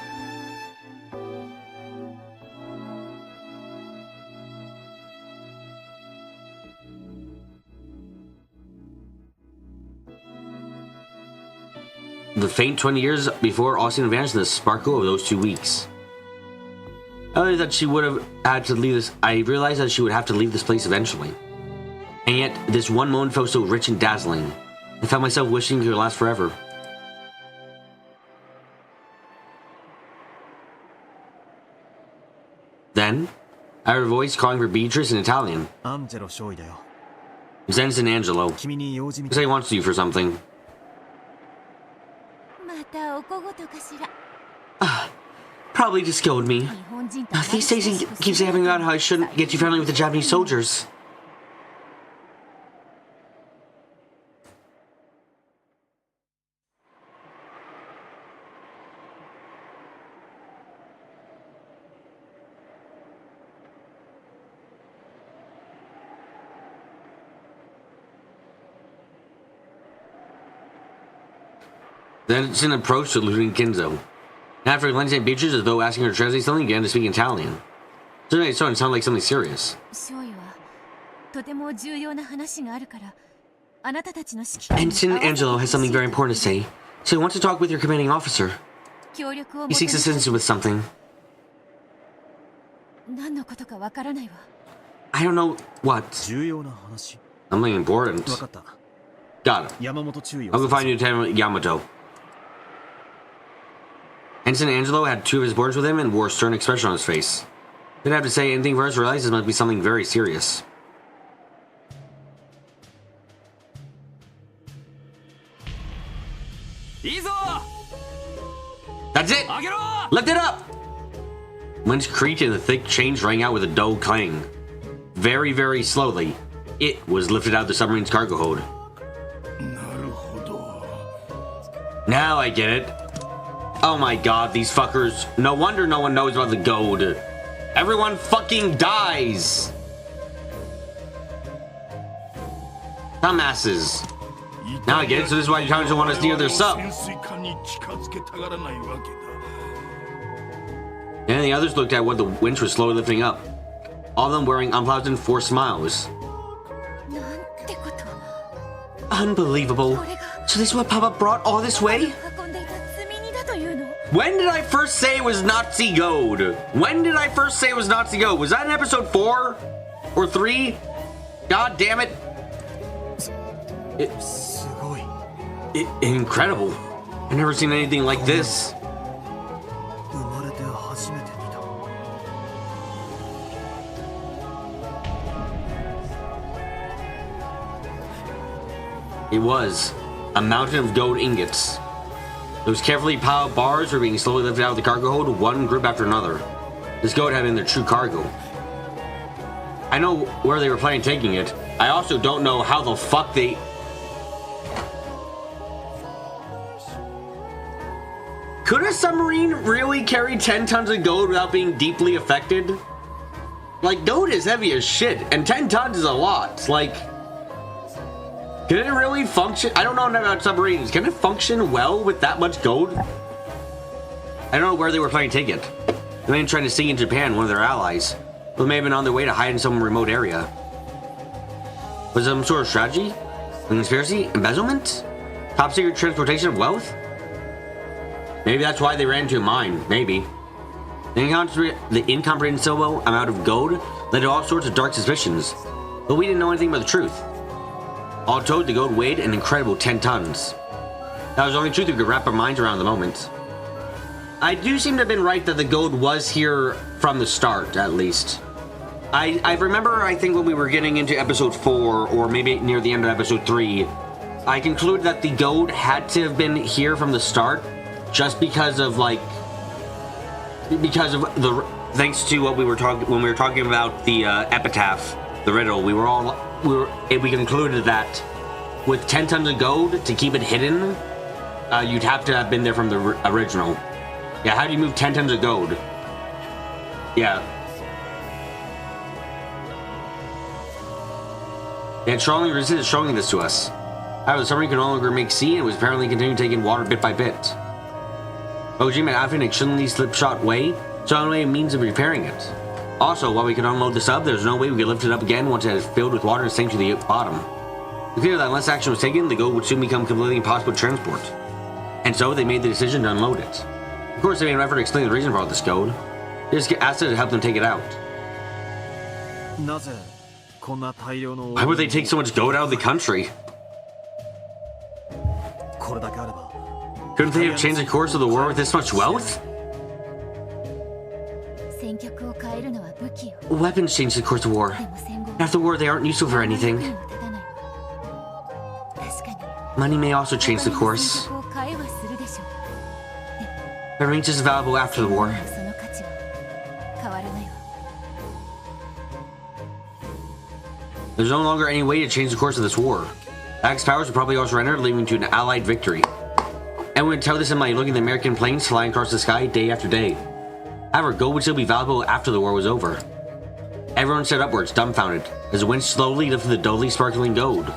The faint 20 years before Austin vanished in the sparkle of those 2 weeks. I realized that she would have had to leave this. I realized that she would have to leave this place eventually. And yet, this one moment felt so rich and dazzling. I found myself wishing it could last forever. Then, I heard a voice calling for Beatrice in Italian. アンジェロ少尉だよ。 It's Ensign Angelo. 君に用事み He said he wants you for something. またお小言かしら。 Probably just killed me. 日本人と These days he keeps yapping about how I shouldn't get too friendly with the Japanese soldiers. Then it's an approach to Lieutenant Kinzo. After glancing at Beatrice as though asking her to translate something, began to speak Italian. Suddenly it started to sound like something serious. 少尉はとても重要な話があるから、あなたたちの指揮官に Ensign Angelo has something very important to say, so he wants to talk with your commanding officer. 協力を He 求め seeks assistance with something. 何のことかわからないわ。 I don't know what. 重要な話。 Something important. わかった。 Got it. 山本注意を I'll go find Lieutenant Yamato. Ensign Angelo had 2 of his boarders with him and wore a stern expression on his face. Didn't have to say anything for us to realize this must be something very serious. That's it! Lift it up! Winds creaked and the thick chains rang out with a dull clang. Very, very slowly, it was lifted out of the submarine's cargo hold. なるほど。 Now I get it. Oh my god, these fuckers. No wonder no one knows about the gold. Everyone fucking dies. Dumbasses. Now I get it, so this is why you don't want to steal their sub. 潜水艦に近づけたがらないわけだ。 And the others looked at what the winch was slowly lifting up. All of them wearing unpleasant forced smiles. なん Unbelievable. So this is what Papa brought all this way? 運んでいた積み荷だというの？ When did I first say it was Nazi gold? When did I first say it was Nazi gold? Was that in episode 4 or 3? God damn it. すごい。 Incredible. I've never seen anything like this. 生まれて初めて見た。 It was a mountain of gold ingots. Those carefully piled bars were being slowly lifted out of the cargo hold, one group after another. This gold had been their true cargo. I know where they were planning on taking it. I also don't know how the fuck they... Could a submarine really carry 10 tons of gold without being deeply affected? Like, gold is heavy as shit, and 10 tons is a lot. Like... Can it really function? I don't know enough about submarines. Can it function well with that much gold? I don't know where they were planning to take it. They may have been trying to sink in Japan, one of their allies. Or they may have been on their way to hide in some remote area. Was it some sort of strategy? A conspiracy? Embezzlement? Top secret transportation of wealth? Maybe that's why they ran into a mine. Maybe. The incomprehensible amount of gold led to all sorts of dark suspicions. But we didn't know anything about the truth. All told, the gold weighed an incredible 10 tons. That was the only truth we could wrap our minds around at the moment. I do seem to have been right that the gold was here from the start, at least. I remember, I think when we were getting into episode 4, or maybe near the end of episode 3, I concluded that the gold had to have been here from the start, just because of, like... Because of the... Thanks to what we were talking... When we were talking about the epitaph, the riddle, we concluded that with 10 tons of gold, to keep it hidden, you'd have to have been there from the original. Yeah, how do you move 10 tons of gold? Yeah. They had strongly resisted showing this to us. However, the submarine could no longer make sea and was apparently continuing to take in water bit by bit. Ojima had outfitted an extremely slipshod way, so only a means of repairing it. Also, while we could unload the sub, there's no way we could lift it up again once it had filled with water and sank to the bottom. It's clear that unless action was taken, the gold would soon become completely impossible to transport. And so, they made the decision to unload it. Of course, they made an effort to explain the reason for all this gold. They just asked us to help them take it out. Why would they take so much gold out of the country? Couldn't they have changed the course of the war with this much wealth? Weapons change the course of war. After the war, they aren't useful for anything. Money may also change the course. It remains just as valuable after the war. There's no longer any way to change the course of this war. Axis powers would probably also surrender, leading to an Allied victory. And we would tell this in by looking at the American planes flying across the sky day after day. However, gold would still be valuable after the war was over. Everyone stared upwards, dumbfounded, as the wind slowly lifted the dully sparkling gold.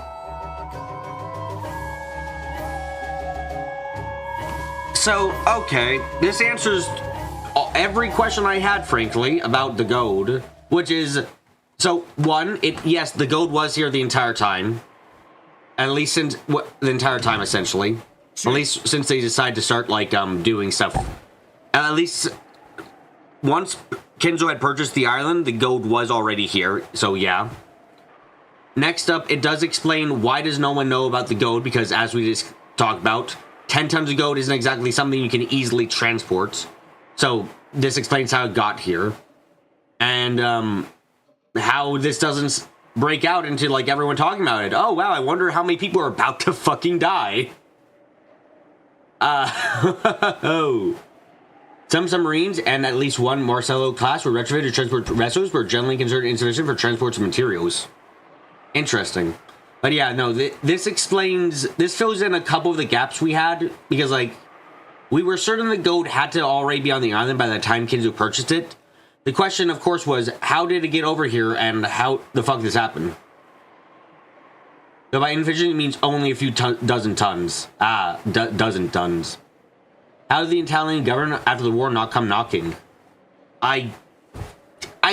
So, okay, this answers every question I had, frankly, about the gold, which is... So, one, yes, the gold was here the entire time. At least since... the entire time, essentially. At least since they decided to start, like, doing stuff. At least... Once Kinzo had purchased the island, the gold was already here, so yeah. Next up, it does explain why does no one know about the gold, because as we just talked about, 10 tons of gold isn't exactly something you can easily transport. So, this explains how it got here. And, how this doesn't break out into, like, everyone talking about it. Oh, wow, I wonder how many people are about to fucking die. Some submarines, and at least one Marcello class, were retrofitted to transport vessels, were generally considered insufficient for transports of materials. Interesting. But yeah, no, this explains... This fills in a couple of the gaps we had, because, like, we were certain the gold had to already be on the island by the time Kinzo purchased it. The question, of course, was, how did it get over here, and how the fuck this happened? So by insufficient, it means only a few dozen tons. Dozen tons. How did the Italian government after the war not come knocking? I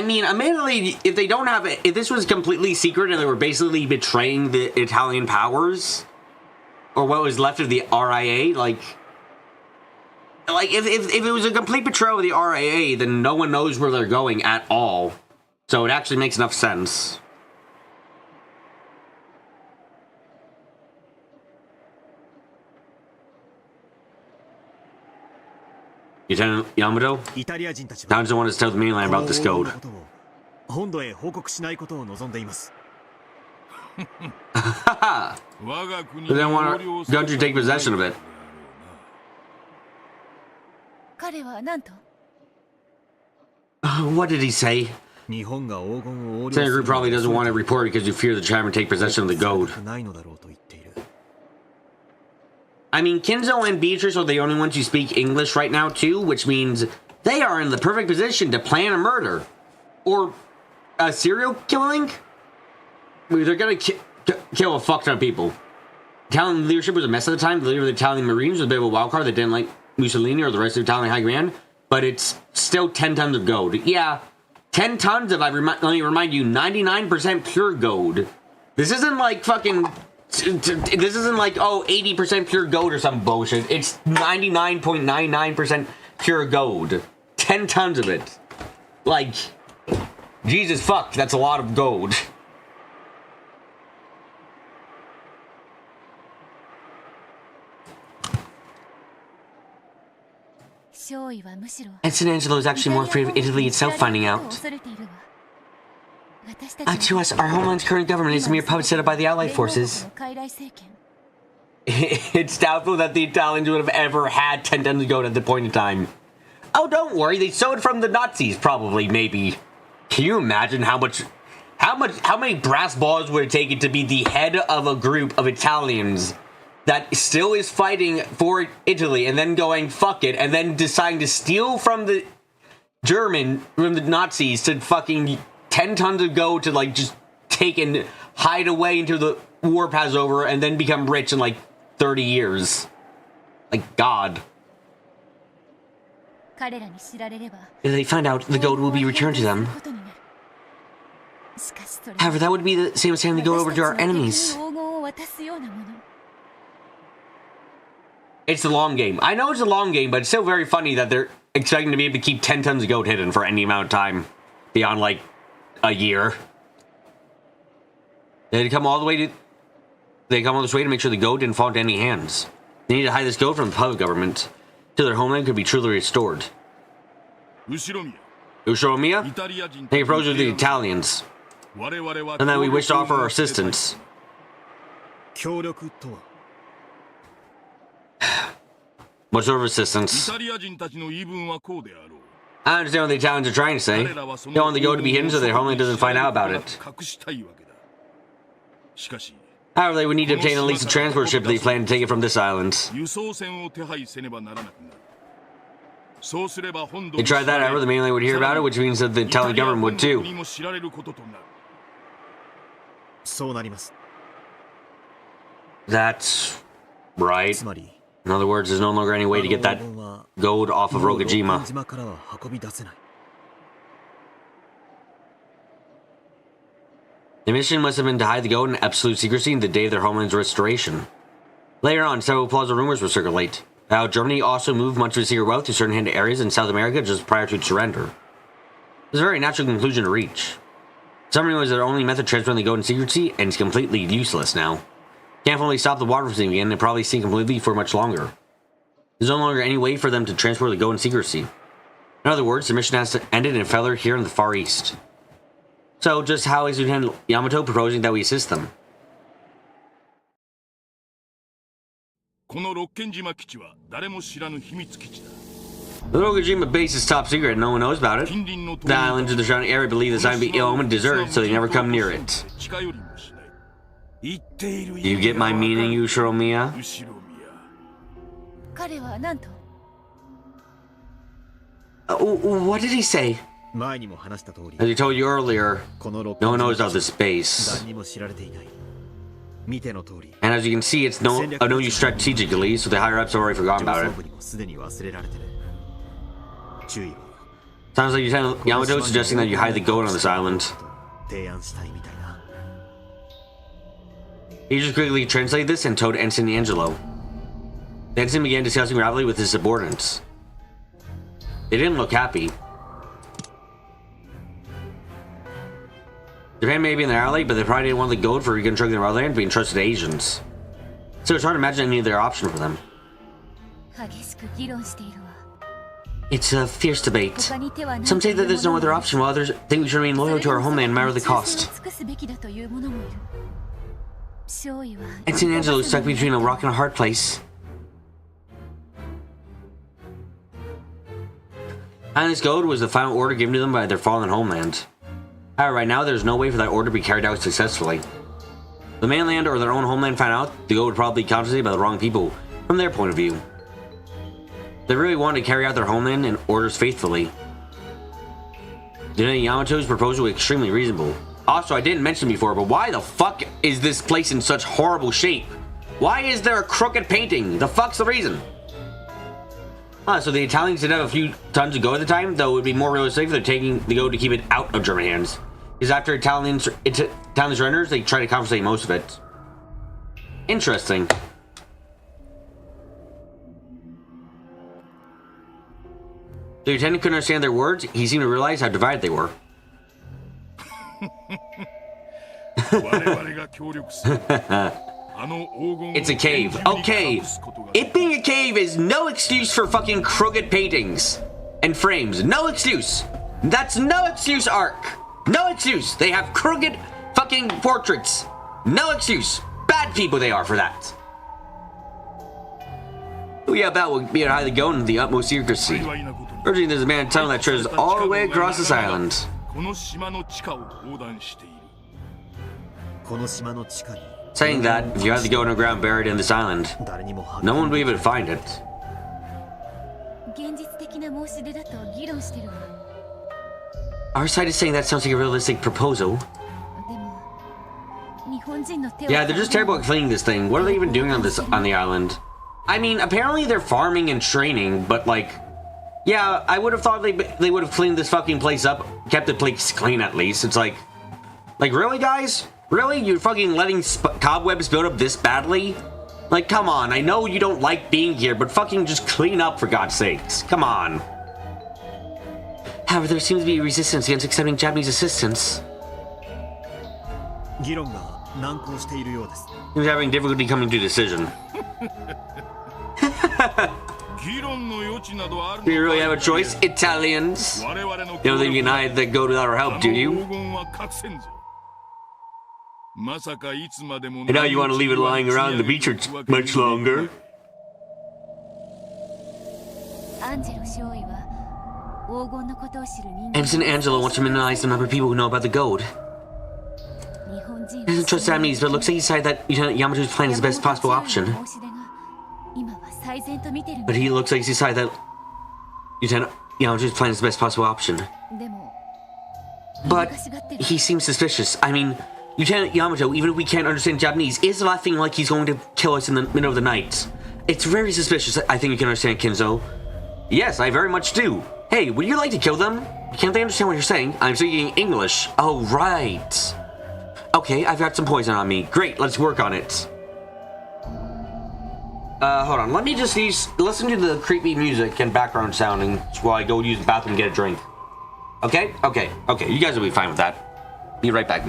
mean, admittedly, if they don't have it, if this was completely secret and they were basically betraying the Italian powers, or what was left of the RIA. Like if it was a complete betrayal of the RIA, then no one knows where they're going at all. So it actually makes enough sense. Lieutenant Yamato? イタリア人たちは Townsend wanted to tell the mainland about this この code. ことを本土へ報告しないことを望んでいます。 Haha! They don't want our country to take possession of it. 彼は何と What did he say? 日本が黄金を横領 Senator Group probably doesn't want to report because you fear the China would take possession of the gold. ないのだろうと言っている。 I mean, Kinzo and Beatrice are the only ones who speak English right now, too, which means they are in the perfect position to plan a murder. Or a serial killing? I mean, they're gonna kill a fuck ton of people. Italian leadership was a mess at the time. The leader of the Italian Marines was a bit of a wild card that didn't like Mussolini or the rest of the Italian high command, but it's still 10 tons of gold. Yeah, 10 tons of, let me remind you, 99% pure gold. This isn't like fucking... This isn't like, oh, 80% pure gold or some bullshit. It's 99.99% pure gold. 10 tons of it. Like, Jesus fuck, that's a lot of gold. And San Angelo is actually more afraid of Italy itself finding out. To us, our homeland's current government is a mere puppet set up by the Allied forces. It's doubtful that the Italians would have ever had 10 tons of gold at the point in time. Oh, don't worry, they stole it from the Nazis, probably, maybe. Can you imagine how many brass balls would it take to be the head of a group of Italians that still is fighting for Italy and then going, fuck it, and then deciding to steal from the Nazis to fucking 10 tons of gold to, like, just take and hide away until the war passes over and then become rich in, like, 30 years. Like, God. If they find out, the gold will be returned to them. However, that would be the same as handing the gold over to our enemies. It's the long game. I know it's a long game, but it's still very funny that they're expecting to be able to keep 10 tons of gold hidden for any amount of time. Beyond, like, a year. They come all this way to make sure the gold didn't fall into any hands. They need to hide this gold from the public government till their homeland could be truly restored. Ushiromiya? They approached with the Italians. And then we wish to offer our assistance. What sort of assistance? I understand what the Italians are trying to say. They want the gold to be hidden so their homeland doesn't find out about it. However, they would need to obtain at least a transport ship if they plan to take it from this island. They tried that, however, the mainland would hear about it, which means that the Italian government would too. That's right. In other words, there's no longer any way to get that gold off of Rokujima. The mission must have been to hide the gold in absolute secrecy in the day of their homeland's restoration. Later on, several plausible rumors would circulate. How Germany also moved much of its secret wealth to certain hidden areas in South America just prior to its surrender. It's a very natural conclusion to reach. Some rumors their only method of transferring the gold in secrecy, and it's completely useless now. Can't fully stop the water from sinking again, and probably sink completely for much longer. There's no longer any way for them to transport the gold in secrecy. In other words, the mission has ended in a failure here in the Far East. So, just how is Lieutenant Yamato proposing that we assist them? The Rokujima base is top secret and no one knows about it. The islands of the surrounding area believe the sign to be ill-omened deserted, so they never come near it. You get my meaning, Ushiromiya? What did he say? As he told you earlier, no one knows about this base. And as you can see, it's no use strategically, so the higher-ups have already forgotten about it. Sounds like Lieutenant Yamato is suggesting that you hide the gold on this island. He just quickly translated this and told Ensign Angelo. The ensign began discussing rapidly with his subordinates. They didn't look happy. Japan may be in the alley, but they probably didn't want the gold for reconstructing the motherland being trusted to Asians. So it's hard to imagine any other option for them. It's a fierce debate. Some say that there's no other option, while others think we should remain loyal to our homeland no matter the cost. Ensign Angelo is stuck between a rock and a hard place. And this gold was the final order given to them by their fallen homeland. However, right now there's no way for that order to be carried out successfully. The mainland or their own homeland found out, the gold would probably be confiscated by the wrong people, from their point of view. They really wanted to carry out their homeland and orders faithfully. Lieutenant Yamato's proposal was extremely reasonable. Also, I didn't mention before, but why the fuck is this place in such horrible shape? Why is there a crooked painting? The fuck's the reason? So the Italians did have a few tons of gold at the time, though it would be more realistic if they're taking the gold to keep it out of German hands. Because after Italian surrenders, they try to confiscate most of it. Interesting. The lieutenant couldn't understand their words. He seemed to realize how divided they were. It's a cave. Okay. It being a cave is no excuse for fucking crooked paintings and frames. No excuse. That's no excuse, Ark. No excuse. They have crooked fucking portraits. No excuse. Bad people they are for that. Oh yeah, that will be how they go into the utmost secrecy. Urging there's a man tunnel that travels all the way across this island. Saying that, if you had to go underground buried in this island, no one would be able to find it. Our side is saying that sounds like a realistic proposal. Yeah, they're just terrible at cleaning this thing. What are they even doing on the island? I mean, apparently they're farming and training, but like, yeah, I would have thought they would have cleaned this fucking place up, kept the place clean at least. It's like really, guys? Really? You're fucking letting cobwebs build up this badly? Like, come on. I know you don't like being here, but fucking just clean up for God's sakes. Come on. However, there seems to be resistance against accepting Japanese assistance. He's having difficulty coming to a decision. Do you really have a choice, Italians? You don't think you can hide that go without our help, do you? And now you want to leave it lying around the beach for much longer? Ensign Angelo wants to minimize the number of people who know about the gold. He doesn't trust Japanese, but it looks like he decided that Lieutenant Yamato's plan is the best possible option. But he looks like he's decided that Lieutenant Yamato's plan is the best possible option. But he seems suspicious. I mean, Lieutenant Yamato, even if we can't understand Japanese, is laughing like he's going to kill us in the middle of the night. It's very suspicious. I think you can understand, Kinzo. Yes, I very much do. Hey, would you like to kill them? Can't they understand what you're saying? I'm speaking English. Oh, right. Okay, I've got some poison on me. Great, let's work on it. Hold on. Let me just listen to the creepy music and background sounding while I go use the bathroom and get a drink. Okay? Okay. You guys will be fine with that. Be right back.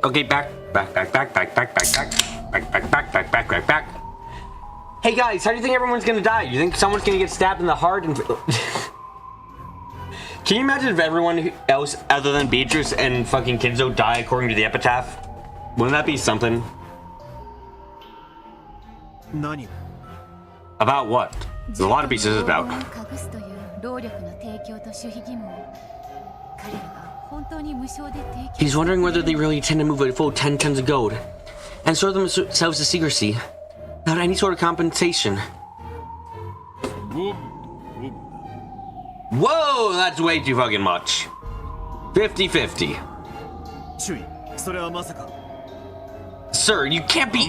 Okay, back. Hey guys, how do you think everyone's gonna die? You think someone's gonna get stabbed in the heart and... Can you imagine if everyone else other than Beatrice and fucking Kinzo die according to the epitaph? Wouldn't that be something? 何を About what? There's a lot of pieces about. He's wondering whether they really intend to move a full 10 tons of gold and sort themselves to secrecy without any sort of compensation. Whoa, that's way too fucking much. 50-50. 注意それはまさか Sir, you can't be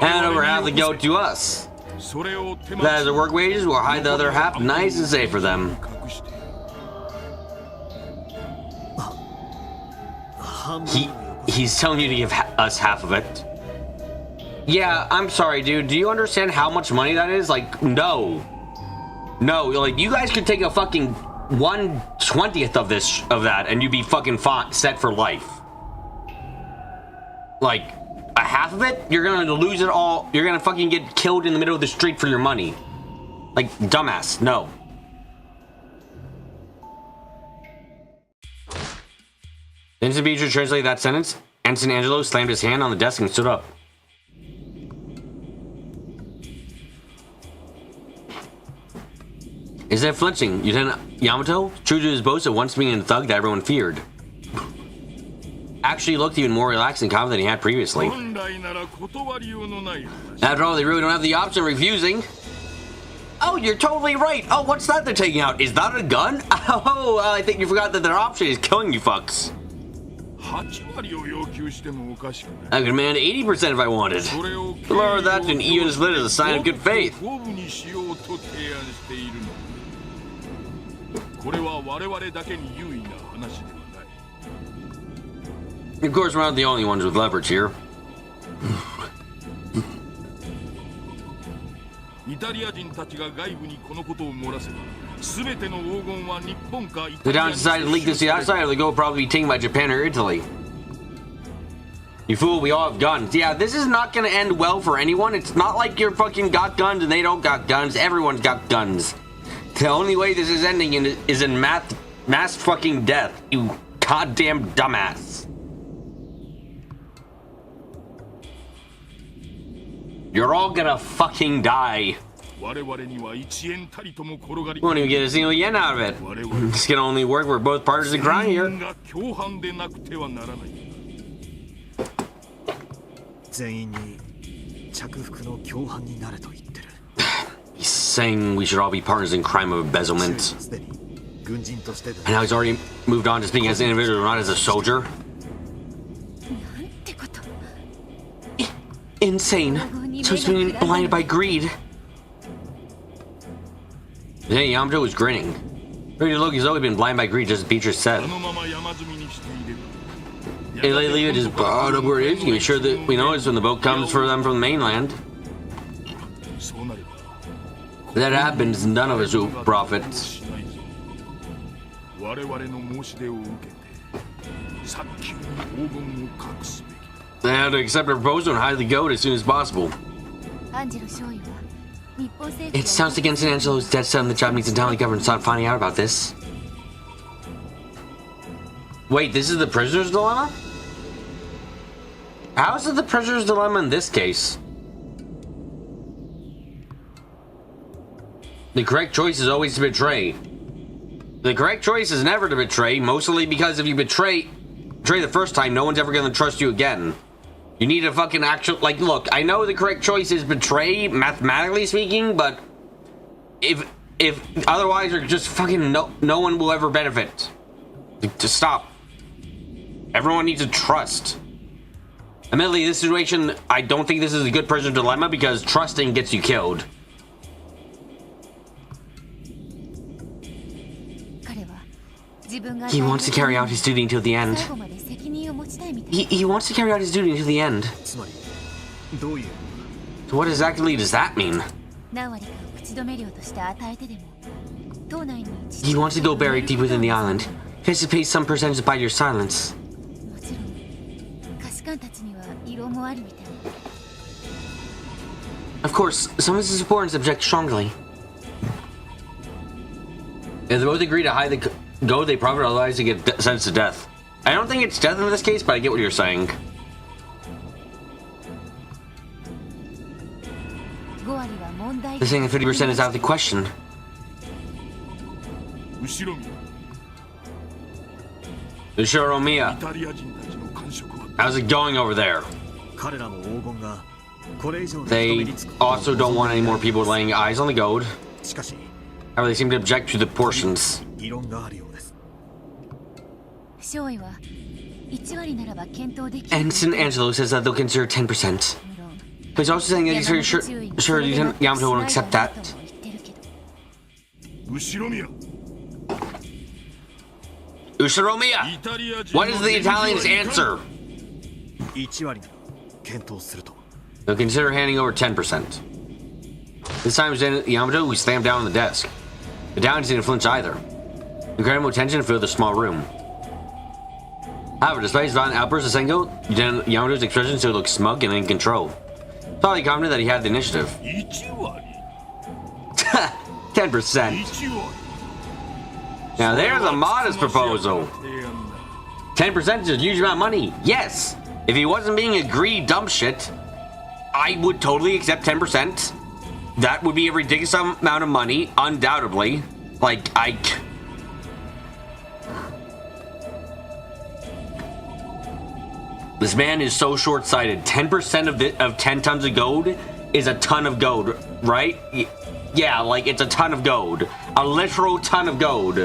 hand over half the gold to us. That is the work wages, we'll hide the other half nice and safe for them. He's telling you to give us half of it. Yeah, I'm sorry, dude. Do you understand how much money that is? Like, no. No, like, you guys could take a fucking 1/20th of that and you'd be fucking set for life. Like, a half of it, you're gonna lose it all. You're gonna fucking get killed in the middle of the street for your money. Like, dumbass, no. Ensign Beecher translated that sentence. Ensign Angelo slammed his hand on the desk and stood up. Instead of flinching, Lieutenant Yamato, true to his boast of once being a thug that everyone feared, actually looked even more relaxed and confident than he had previously. After all, they really don't have the option of refusing. Oh, you're totally right. Oh, what's that they're taking out? Is that a gun? Oh, I think you forgot that their option is killing you fucks. I could demand 80% if I wanted. The lower that to an even split is a sign of good faith. Of course, we're not the only ones with leverage here. The town decided to leak this to the outside, or the gold will probably be taken by Japan or Italy. You fool, we all have guns. Yeah, this is not gonna end well for anyone. It's not like you're fucking got guns and they don't got guns. Everyone's got guns. The only way this is ending is in mass fucking death, you goddamn dumbass. You're all gonna fucking die. We won't even get a single yen out of it. This can only work where both parties in crime here. He's saying we should all be partners in crime of embezzlement. And now he's already moved on to speaking as an individual, not as a soldier. Insane. So he's being blinded by greed. Yeah, Yamato was grinning. Ready to look, he's always been blinded by greed, just as Beatrice said. Hey, lately it just brought up where it is. You can be sure that we notice when the boat comes for them from the mainland. If that happens, none of us will profit. They have to accept our proposal and hide the goat as soon as possible. It sounds like Ensign Angelo's dead son, the Japanese and Italian government started finding out about this. Wait, this is the prisoner's dilemma? How is it the prisoner's dilemma in this case? The correct choice is always to betray. The correct choice is never to betray, mostly because if you betray the first time, no one's ever going to trust you again. You need a fucking actual, like, look, I know the correct choice is betray, mathematically speaking, but if otherwise, you're just fucking no one will ever benefit. To stop. Everyone needs to trust. Admittedly, this situation, I don't think this is a good prisoner dilemma because trusting gets you killed. He wants to carry out his duty until the end. He wants to carry out his duty until the end. So what exactly does that mean? He wants to go buried deep within the island. He has to pay some percentage to buy your silence. Of course, some of his supporters object strongly. If they both agree to hide the goat, they probably otherwise to get sentenced to death. I don't think it's death in this case, but I get what you're saying. They're saying that 50% is out of the question. Ushiro-miya, how's it going over there? They also don't want any more people laying eyes on the goat. However, they seem to object to the portions. Ensign Angelo says that they'll consider 10%. But he's also saying that he's very sure Lieutenant Yamato won't accept that. Ushiro-miya, what is the Italian's answer? They'll consider handing over 10%. This time it's Yamato who slammed down on the desk. The Italians didn't flinch either. Incredible tension filled the small room. However, despite his violent outbursts of Sengo, Lieutenant Yamato's expression still looked smug and in control. Probably confident that he had the initiative. 10%. Now there's a modest proposal. 10% is a huge amount of money. Yes. If he wasn't being a greedy dumb shit, I would totally accept 10%. That would be a ridiculous amount of money, undoubtedly. Like, this man is so short-sighted. 10% of 10 tons of gold is a ton of gold, right? Yeah, like, it's a ton of gold. A literal ton of gold.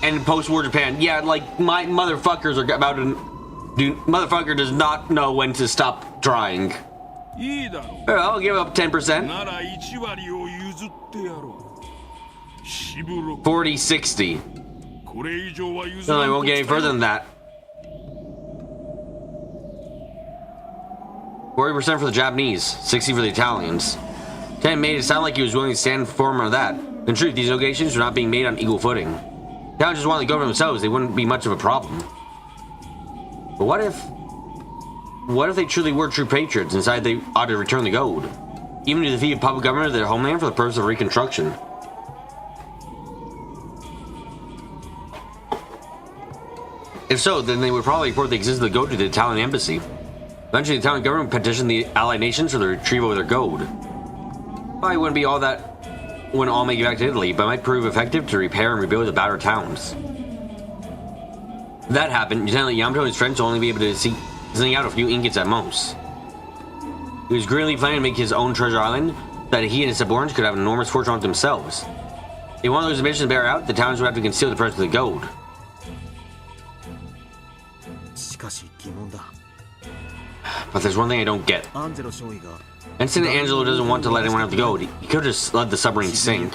And in post-war Japan, yeah, like, my motherfuckers are about to... Dude, motherfucker does not know when to stop trying. I'll give up 10%. 40-60. No, I won't get any further than that. 40% for the Japanese, 60% for the Italians. Ken made it sound like he was willing to stand firm on that. In truth, these negotiations were not being made on equal footing. The Italians just wanted to go for themselves, they wouldn't be much of a problem. But what if they truly were true patriots and decided they ought to return the gold? Even to defeat a public government of their homeland for the purpose of reconstruction. If so, then they would probably report the existence of the gold to the Italian embassy. Eventually, the Italian government petitioned the Allied nations for the retrieval of their gold. Probably wouldn't be all that, wouldn't all make it back to Italy, but might prove effective to repair and rebuild the battered towns. If that happened, Lieutenant Yamato and his friends will only be able to sing out a few ingots at most. He was greatly planning to make his own treasure island, so that he and his subordinates could have an enormous fortune on themselves. If he wanted those ambitions to bear out, the towns would have to conceal the presence of the gold. But there's one thing I don't get. Ensign Angelo doesn't want to let anyone have the gold. He could have just let the submarine sink.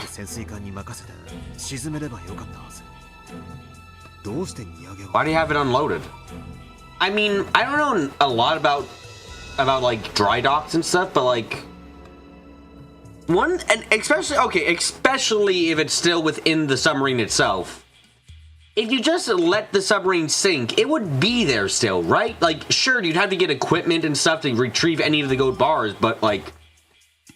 Why do you have it unloaded? I mean, I don't know a lot about like dry docks and stuff, but like especially if it's still within the submarine itself. If you just let the submarine sink, it would be there still, right? Like, sure, you'd have to get equipment and stuff to retrieve any of the gold bars, but like,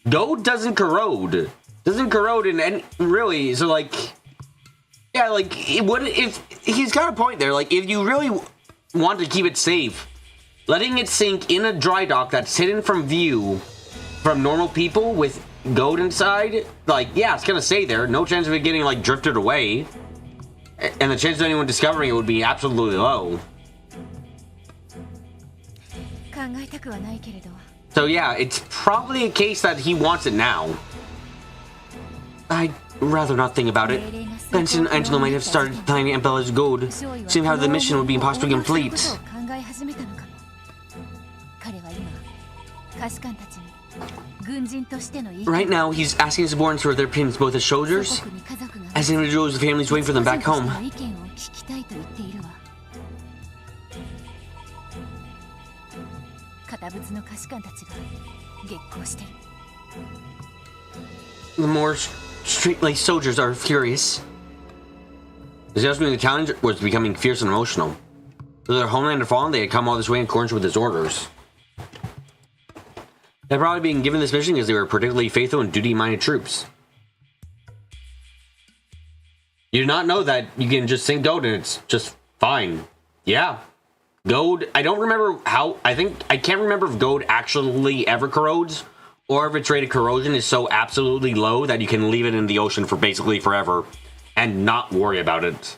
gold doesn't corrode. Doesn't corrode in any, really, so like, yeah, like, it would, if, he's got a point there, like, if you really want to keep it safe, letting it sink in a dry dock that's hidden from view from normal people with gold inside, like, yeah, it's gonna stay there, no chance of it getting, like, drifted away. And the chance of anyone discovering it would be absolutely low. So yeah, it's probably a case that he wants it now. I'd rather not think about it. Benson and Angelo might have started planning Empella's gold, seeing how the mission would be impossible to complete. Right now, he's asking his subordinates for their opinions both as soldiers, as individuals, the families waiting for them back home. The more straight-laced soldiers are furious. The adjustment of the challenge was becoming fierce and emotional. So their homeland had fallen, they had come all this way in accordance with his orders. They'd probably been given this mission because they were particularly faithful and duty-minded troops. You do not know that you can just sink gold and it's just fine. Yeah. Gold, I don't remember how, I can't remember if gold actually ever corrodes, or if its rate of corrosion is so absolutely low that you can leave it in the ocean for basically forever and not worry about it.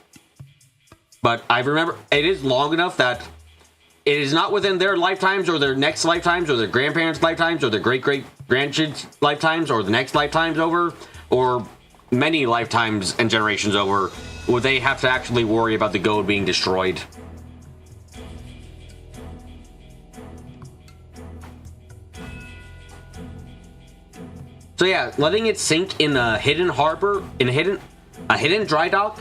But I remember it is long enough that it is not within their lifetimes or their next lifetimes or their grandparents' lifetimes or their great-great-grandchildren's lifetimes or the next lifetimes over or many lifetimes and generations over where they have to actually worry about the gold being destroyed. So yeah, letting it sink in a hidden harbor, in a hidden dry dock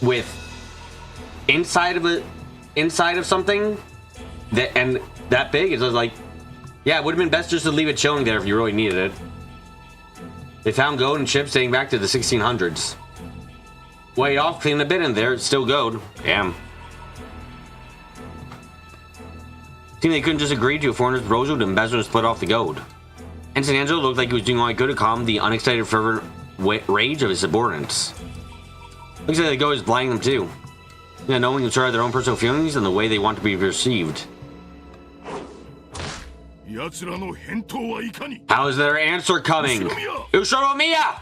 with inside of something that big, it's like, yeah, it would have been best just to leave it chilling there if you really needed it. They found gold and ships dating back to the 1600s. Way off, clean a bit in there, it's still gold. Damn. Seemed they couldn't just agree to a foreigner's proposal to embezzle and split off the gold. Ensign Angelo looked like he was doing all he could to calm the unexcited fervent rage of his subordinates. Looks like the gold is blinding them too. Yeah, no one can control their own personal feelings and the way they want to be perceived. How is their answer coming? Ushinomiya!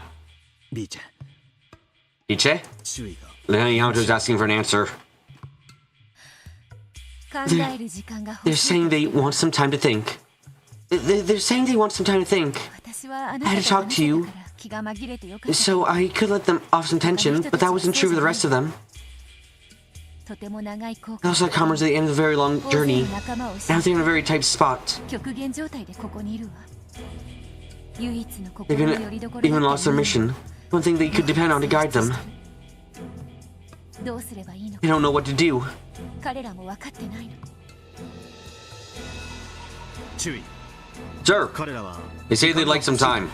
Biche. Biche? Lieutenant Yamato is asking for an answer. They're saying they want some time to think. They're saying they want some time to think. I had to talk to you, so I could let them off some tension, but that wasn't true for the rest of them. I also had comrades at the end of a very long journey. Now they're in a very tight spot. They've even lost their mission. One thing they could depend on to guide them. They don't know what to do. Sir, they say they'd like some time.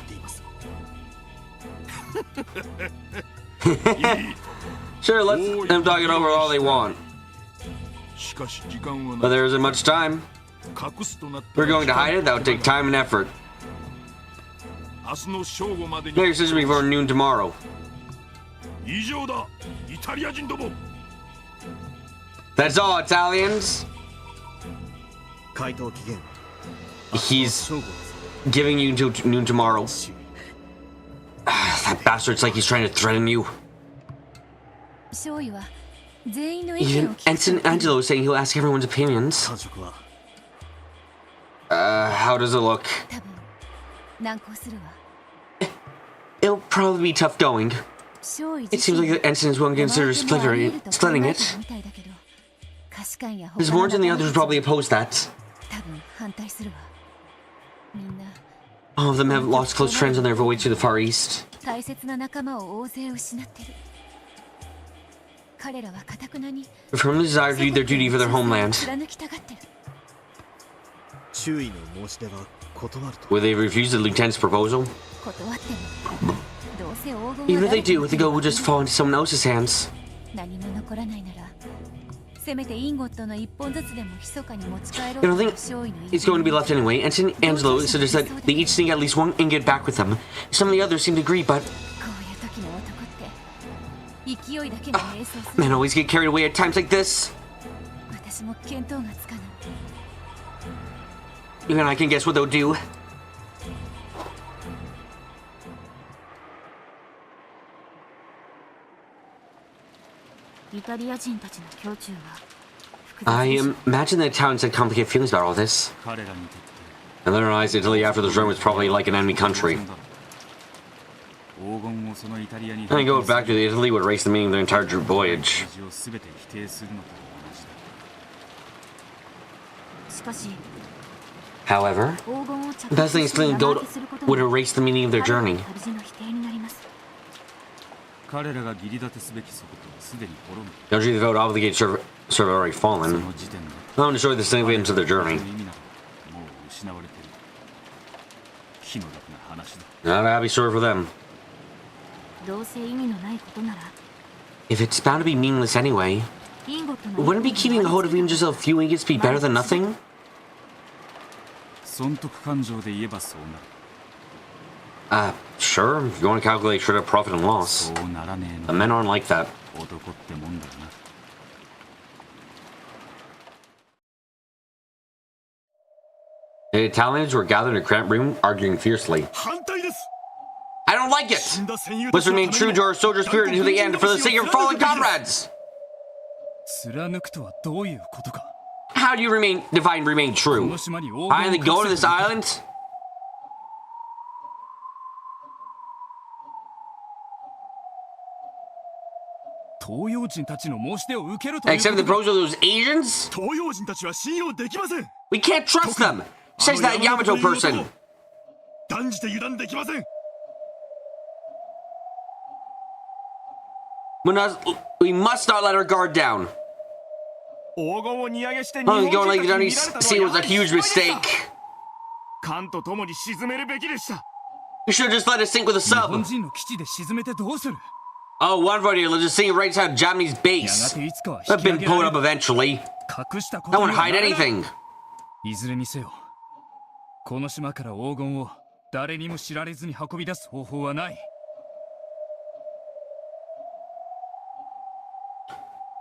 Sure, let them talk it over all they want. But there isn't much time. We're going to hide it, that would take time and effort. Make your decision before noon tomorrow. That's all, Italians. He's giving you until noon tomorrow. That bastard's like he's trying to threaten you. Even Ensign Angelo is saying he'll ask everyone's opinions. How does it look? It'll probably be tough going. It seems like the Ensign is willing to consider splitting it. His warrants and the others would probably oppose that. All of them have lost close friends on their voyage to the Far East. They firmly desire to do their duty for their homeland. Will they refuse the lieutenant's proposal? Even if they do, the gold will just fall into someone else's hands. I don't think it's going to be left anyway. Ensign Angelo suggests that they each sneak at least one ingot back with them. Some of the others seem to agree, but... men always get carried away at times like this. Even I can guess what they'll do. I imagine the Italians had complicated feelings about all this. And then realized Italy after the Rome was probably like an enemy country. And going back to Italy would erase the meaning of their entire voyage. However, the best thing is stealing gold would erase the meaning of their journey. Don't you feel obligated to serve already fallen? I want to show the significance of their journey. Not a happy story for them. If it's bound to be meaningless anyway, インゴットの Wouldn't be keeping a hold of even just a few ingots be better than nothing? 損得勘定で言えばそうなる Sure, if you want to calculate straight up profit and loss. そうならねえ The の men aren't like that. 男ってもんだよな The Italians were gathered in a cramped room, arguing fiercely. 反対です I don't like it! 死んだ戦友た Must ちの remain ため true に to our soldier spirit until the end for the sake of fallen comrades! 貫くとはどういうことか How do you define remain こ true? の島に黄 I 金 only を go to 隠 this せばいい island? 東洋人たちの申し出を受けるという Accept the proposal of those Asians? 東洋人たちは信用できません We can't trust them! Says that Yamato person! 断じて油断できません We must not let our guard down. 黄金を荷上げして日 Only 本 going 人 like た the ちに Johnny 見られたのは sea was a やはり huge 失敗でした mistake. 艦と共に沈めるべきでした You should have just let us sink with a 日本 sub. 人の基地で沈めてどうする Oh, one right here. Let's just sink it right inside Japanese やが base. ていつかは I've 引き上 been げら pulled れ up る eventually. 隠したこ I と won't にはな hide らない anything. いずれにせよこの島から黄金を誰にも知られずに運び出す方法はない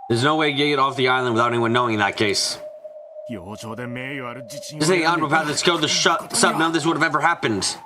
There's no way to get it off the island without anyone knowing in that case. 洋上で名誉ある自鎮 This is the honorable path that scaled the sub. None of this would have ever happened.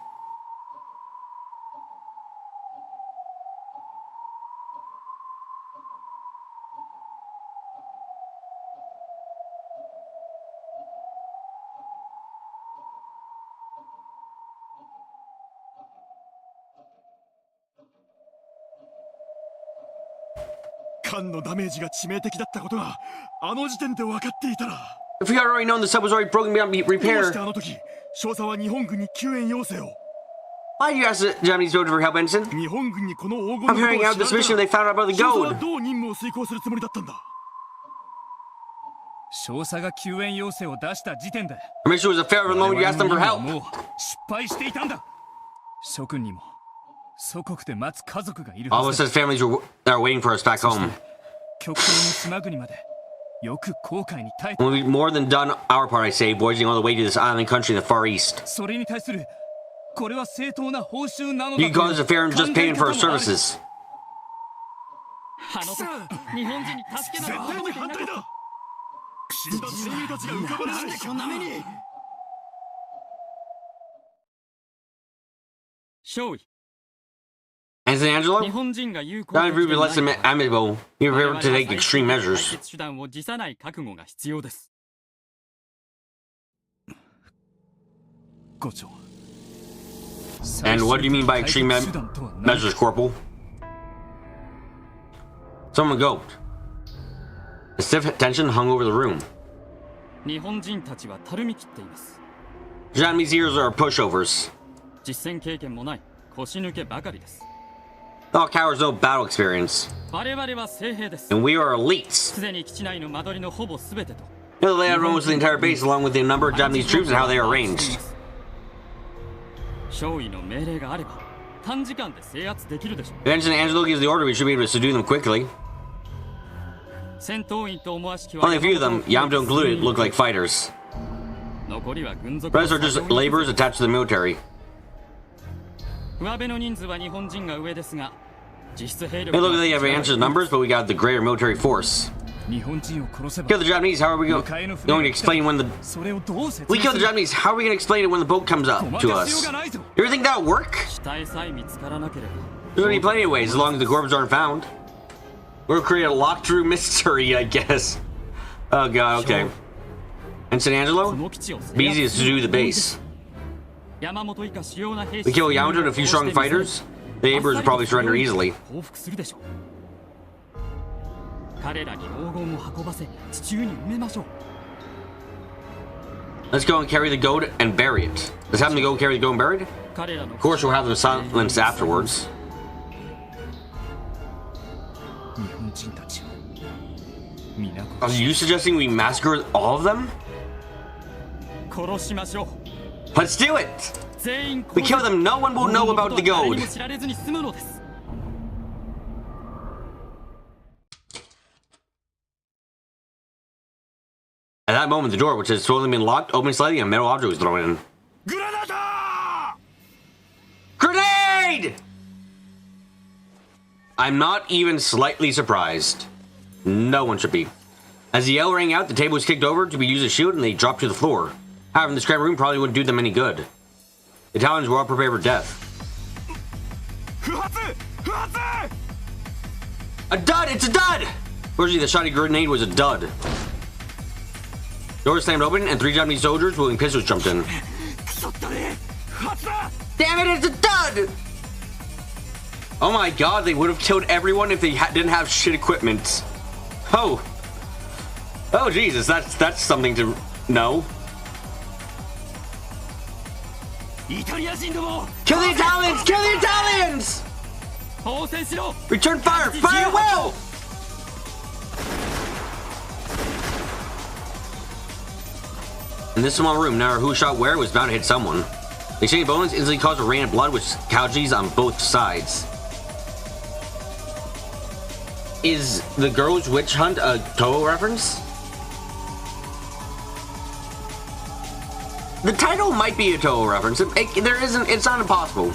If we had already known the sub was already broken beyond repair, あの時少佐は日本軍に救援要請を why did you ask the Japanese soldier for help, Ensign? 日本軍にこの黄金 I'm の hearing ことを out 知ら this れ mission た they ら found out about the 少佐は gold. どう任務を遂行するつもりだったんだ少佐が救援要請を出した時点で Our mission was a fair from the moment you asked them for 我々 help. の任務はもう失敗していたんだ諸君にも祖国で待つ家族がいる All は of ず us だ as families are waiting for us back home. 極東の島国までよく航海に耐え When we've more than done our part, I say, voyaging all the way to this island country in the Far East. それに対するこれは正当な報酬なのだ You can call this a fair and just payment for our services. あの時日本人に助けな絶対に反対だ死んだ親友たちが浮かばれるこんな目に勝利 Ensign 日 Angelo? 本人が有効 Not every less than amiable. You're prepared to take extreme 解 measures. 決手段を辞さない覚悟が必要です伍長 And what do you mean by extreme measures, Corporal? Someone go. A stiff tension hung over the room. 日本人たちはたるみ切っています Japanese heroes are pushovers. 実戦経験もない腰抜けばかりです All cowards no battle experience. 我々は精兵です And we are elites. すでに基地内の間取りのほぼ全てと You know, they have almost the entire base along with the number of Japanese troops and how they are arranged. 少尉の命令があれば短時間で制圧できるでしょう If Ensign Angelo gives the order, we should be able to subdue them quickly. 戦闘員と思わしきは Only a few of them, Yamato included, look like fighters. 残りは軍属 The rest are just laborers attached to the military. 上辺の人数は日本人が上ですが実質兵 Hey, 力 look, they have answered numbers, but we got the greater military force. 日本人を殺せば Kill the Japanese, how are we going to explain when the... それをどう説 We 明 kill す the る Japanese, how are we going to explain it when the boat comes up ごま to かしよう us? がないぞ You ever think that'll work? 死体さえ見つからなければ There's gonna be plenty of ways, as long as the corpses aren't found. We'll create a locked-through mystery, I guess. Oh god, okay. Ensign こ Angelo? の基地を Be easy to do the base. 山本以下主要な兵 We kill Yamato and a few strong fighters. The neighbors will probably surrender easily. 報復するでしょう彼らに黄金を運ばせ地中に埋めましょう Let's go and carry the goat and bury it. Let's have them go carry the goat and bury it? 彼らの Of course, we'll have them silenced afterwards. 日本人たちを皆 Are you suggesting we massacre all of them? 殺しましょう Let's do it! 全員 We kill them, no one will know about the 誰 gold. にも知られずに済むのです At that moment, the door, which had slowly been locked, opened slightly and a metal object was thrown in. Granada! Grenade! I'm not even slightly surprised. No one should be. As the yell rang out, the table was kicked over to be used as a shield and they dropped to the floor. However, this cramped room probably wouldn't do them any good. The Italians were all prepared for death. A dud! It's a dud! Fortunately, the shoddy grenade was a dud. Doors slammed open and 3 Japanese soldiers wielding pistols jumped in. Damn it, it's a dud! Oh my god, they would have killed everyone if they didn't have shit equipment. Oh. Oh Jesus, that's something to know. Kill the Italians! Kill the Italians! Return fire! Fire well! In this small room, no matter who shot where, was bound to hit someone. The exchange of bullets instantly caused a rain of blood, which casualties on both sides. Is the girl's witch hunt a Toho reference? The title might be a Toho reference. It's not impossible.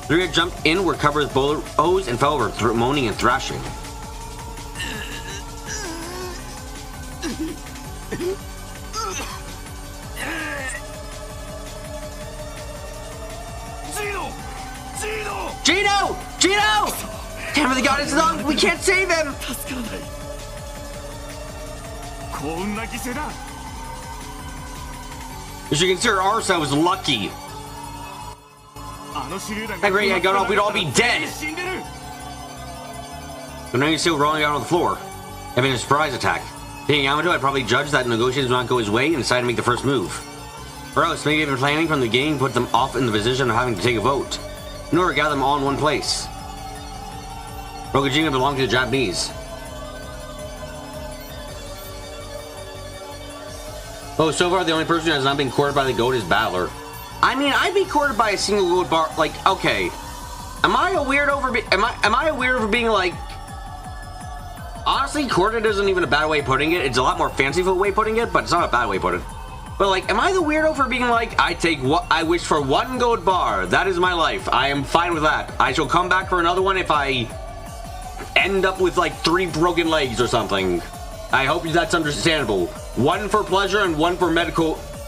The 3 that jumped in were covered with bullet holes and fell over, moaning and thrashing. Gino! Gino! Damn it, the god is long. We can't save him! We should consider ourselves lucky. That great I got off, we'd all be dead. But now he's still rolling out on the floor, having a surprise attack. Being Yamato, I'd probably judge that negotiations would not go his way and decide to make the first move. Or else, maybe even planning from the beginning put them off in the position of having to take a vote, in order to gather them all in one place. Rokujima belonged to the Japanese. Oh, so far the only person who has not been courted by the goat is Battler. I mean, I'd be courted by a single gold bar. Like, okay, am I a weirdo for being like? Honestly, courted isn't even a bad way of putting it. It's a lot more fanciful way of putting it, but it's not a bad way of putting it. But like, am I the weirdo for being like, I wish for 1 gold bar. That is my life. I am fine with that. I shall come back for another one if I end up with like 3 broken legs or something. I hope that's understandable. 1 for pleasure and 1 for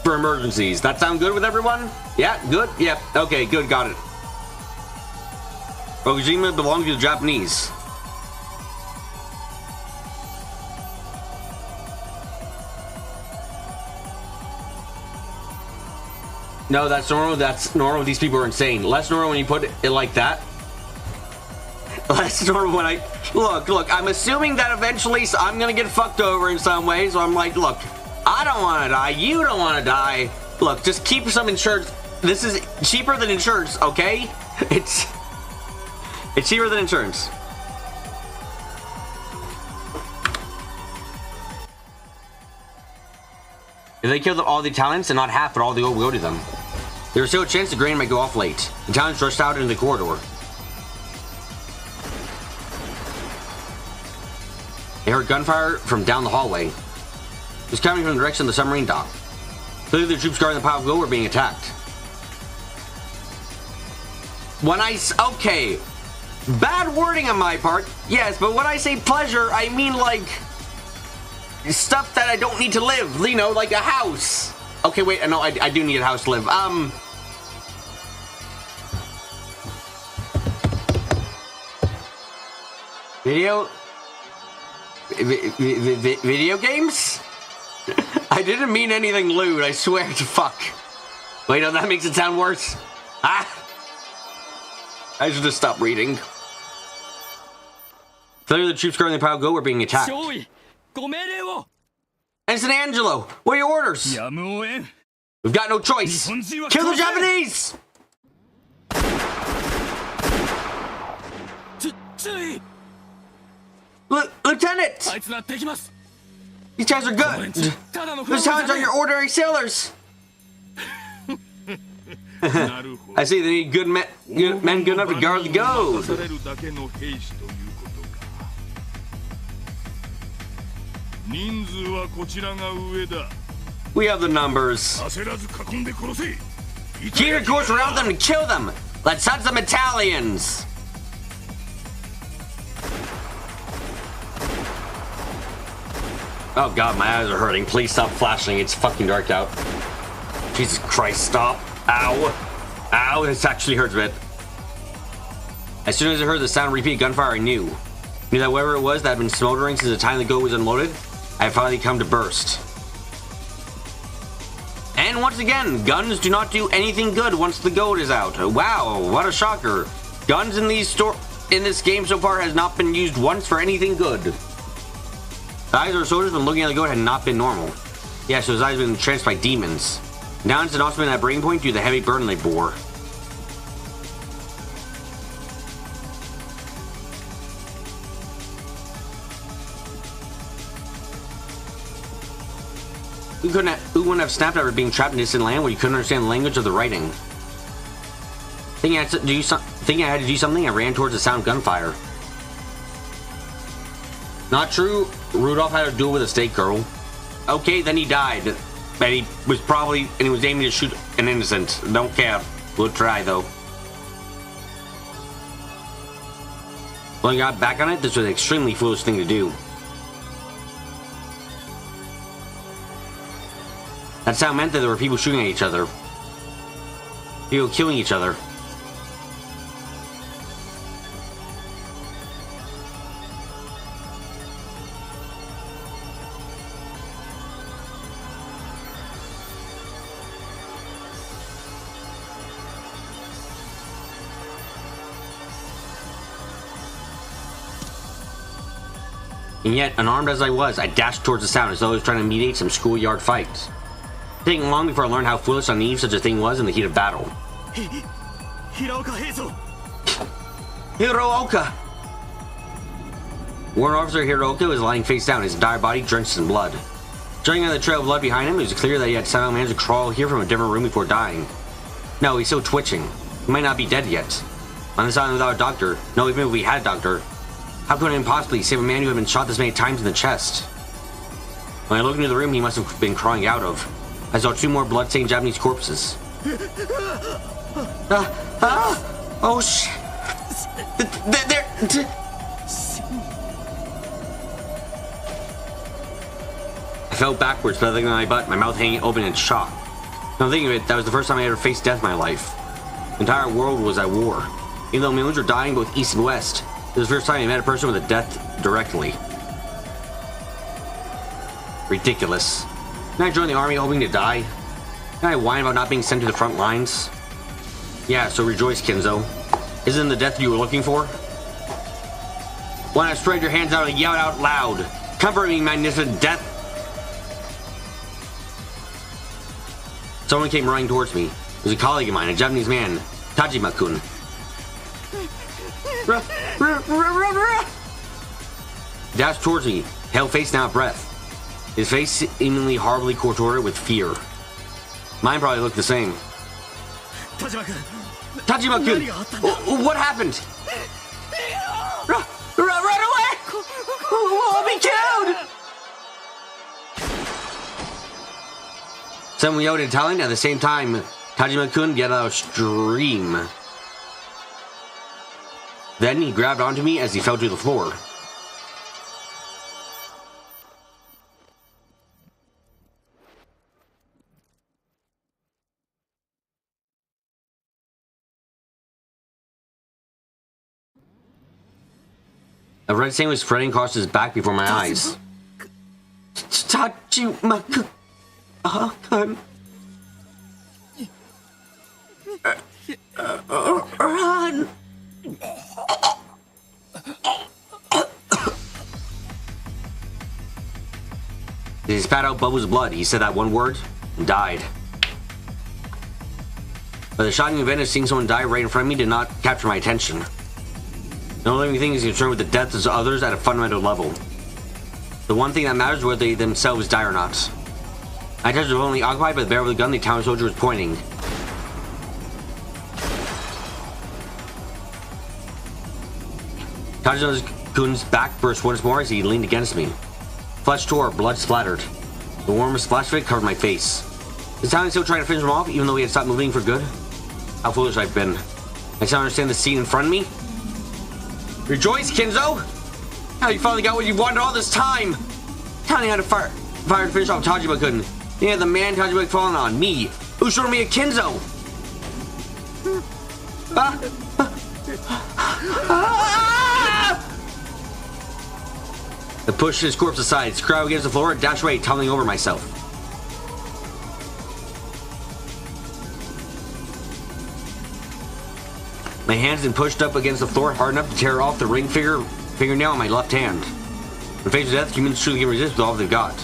for emergencies. That sound good with everyone? Yeah, good? Yep. Okay, good, got it. Rokujima belonged to the Japanese. No, that's normal. That's normal. These people are insane. Less normal when you put it like that. Less normal when I... Look, I'm assuming that eventually I'm gonna get fucked over in some way, so I'm like, look, I don't want to die. You don't want to die. Look, just keep some insurance. This is cheaper than insurance, okay? It's cheaper than insurance. If they killed all the Italians, then not half, but all the gold will go to them. There was still a chance the grain might go off late. The Italians rushed out into the corridor. They heard gunfire from down the hallway. It was coming from the direction of the submarine dock. Clearly the troops guarding the pile of gold were being attacked. Okay, bad wording on my part, yes, but when I say pleasure, I mean like stuff that I don't need to live, you know, like a house. Okay, wait, no, I do need a house to live. Video games? I didn't mean anything lewd, I swear to fuck. Wait, no, that makes it sound worse. I should just stop reading. Clearly the troops guarding the pile of gold were being attacked. Ensign Angelo, what are your orders? We've got no choice. Kill the Japanese! Lieutenant! These guys are good. Those Italians are your ordinary sailors. I see they need good men good enough to guard the gold. 「人数はこちらが上だ。 We have the numbers. 焦らず囲んで殺せ。 Keep your course around them and kill them. Let's hunt some Italians. Oh god, my eyes are hurting. Please stop flashing. It's fucking dark out. Jesus Christ, stop. Ow. Ow, this actually hurts a bit. As soon as I heard the sound of repeat gunfire, I knew that whatever it was that had been smoldering since the time the goat was unloaded, I had finally come to burst. And once again, guns do not do anything good once the goat is out. Wow, what a shocker. Guns in this game so far has not been used once for anything good. The eyes of our soldiers when looking at the goat had not been normal. Yeah, so his eyes had been entranced by demons. Now it's also been at breaking point due to the heavy burden they bore. Who wouldn't have snapped after being trapped in distant land where you couldn't understand the language of the writing? Thinking I had to do something, I ran towards the sound of gunfire. Not true. Rudolph had a duel with a stake girl. Okay, then he died. But he was aiming to shoot an innocent. Don't care. We'll try though. When I got back on it, this was an extremely foolish thing to do. That sound meant that there were people shooting at each other. People killing each other. And yet, unarmed as I was, I dashed towards the sound as though I was trying to mediate some schoolyard fight. Taking long before I learned how foolish and naive such a thing was in the heat of battle. Hirooka! Warrant Officer Hirooka was lying face down, his entire body drenched in blood. Judging on the trail of blood behind him, it was clear that he had somehow managed to crawl here from a different room before dying. No, he's still twitching. He might not be dead yet. On this island without a doctor, no, even if we had a doctor, how could anyone possibly save a man who had been shot this many times in the chest? When I looked into the room he must have been crawling out of, I saw two more blood-stained Japanese corpses. Oh shit! I fell backwards, feeling on my butt, my mouth hanging open in shock. Now thinking of it, that was the first time I ever faced death in my life. The entire world was at war. Even though millions were dying both east and west, it was the first time I met a person with a death directly. Ridiculous. Can I join the army hoping to die? Can I whine about not being sent to the front lines? Yeah, so rejoice, Kinzo. Isn't the death you were looking for? Why not spread your hands out and yell out loud? Comfort me, magnificent death! Someone came running towards me. It was a colleague of mine, a Japanese man, Tajima-kun. Dashed towards me, pale face and out of breath. His face seemingly horribly contorted with fear. Mine probably looked the same. Tajima-kun! What happened? Run away! We'll be killed! Someone yelled in Italian at the same time. Tajima-kun let out a scream. Then he grabbed onto me as he fell to the floor. A red stain was spreading across his back before my eyes. Tajima-kun. Run! He spat out bubbles of blood. He said that one word and died. But the shocking event of seeing someone die right in front of me did not capture my attention. No living thing is concerned with the deaths of others at a fundamental level. The one thing that matters is whether they themselves die or not. My attention was only occupied by the barrel of the gun the town soldier was pointing. Tajima-kun's back burst once more as he leaned against me. Flesh tore, blood splattered. The warm splash of it covered my face. Is Italian still trying to finish him off, even though he had stopped moving for good? How foolish I've been. I still understand the scene in front of me. Rejoice, Kinzo! Now you finally got what you've wanted all this time! Italian had a fire to finish off Taji, but couldn't. He had the man Taji had fallen on, me, who showed me a Kinzo! I pushed his corpse aside, scrabbled against the floor, and dashed away, tumbling over myself. My hands then pushed up against the floor hard enough to tear off the ring fingernail on my left hand. In face of death, humans truly can resist with all they've got.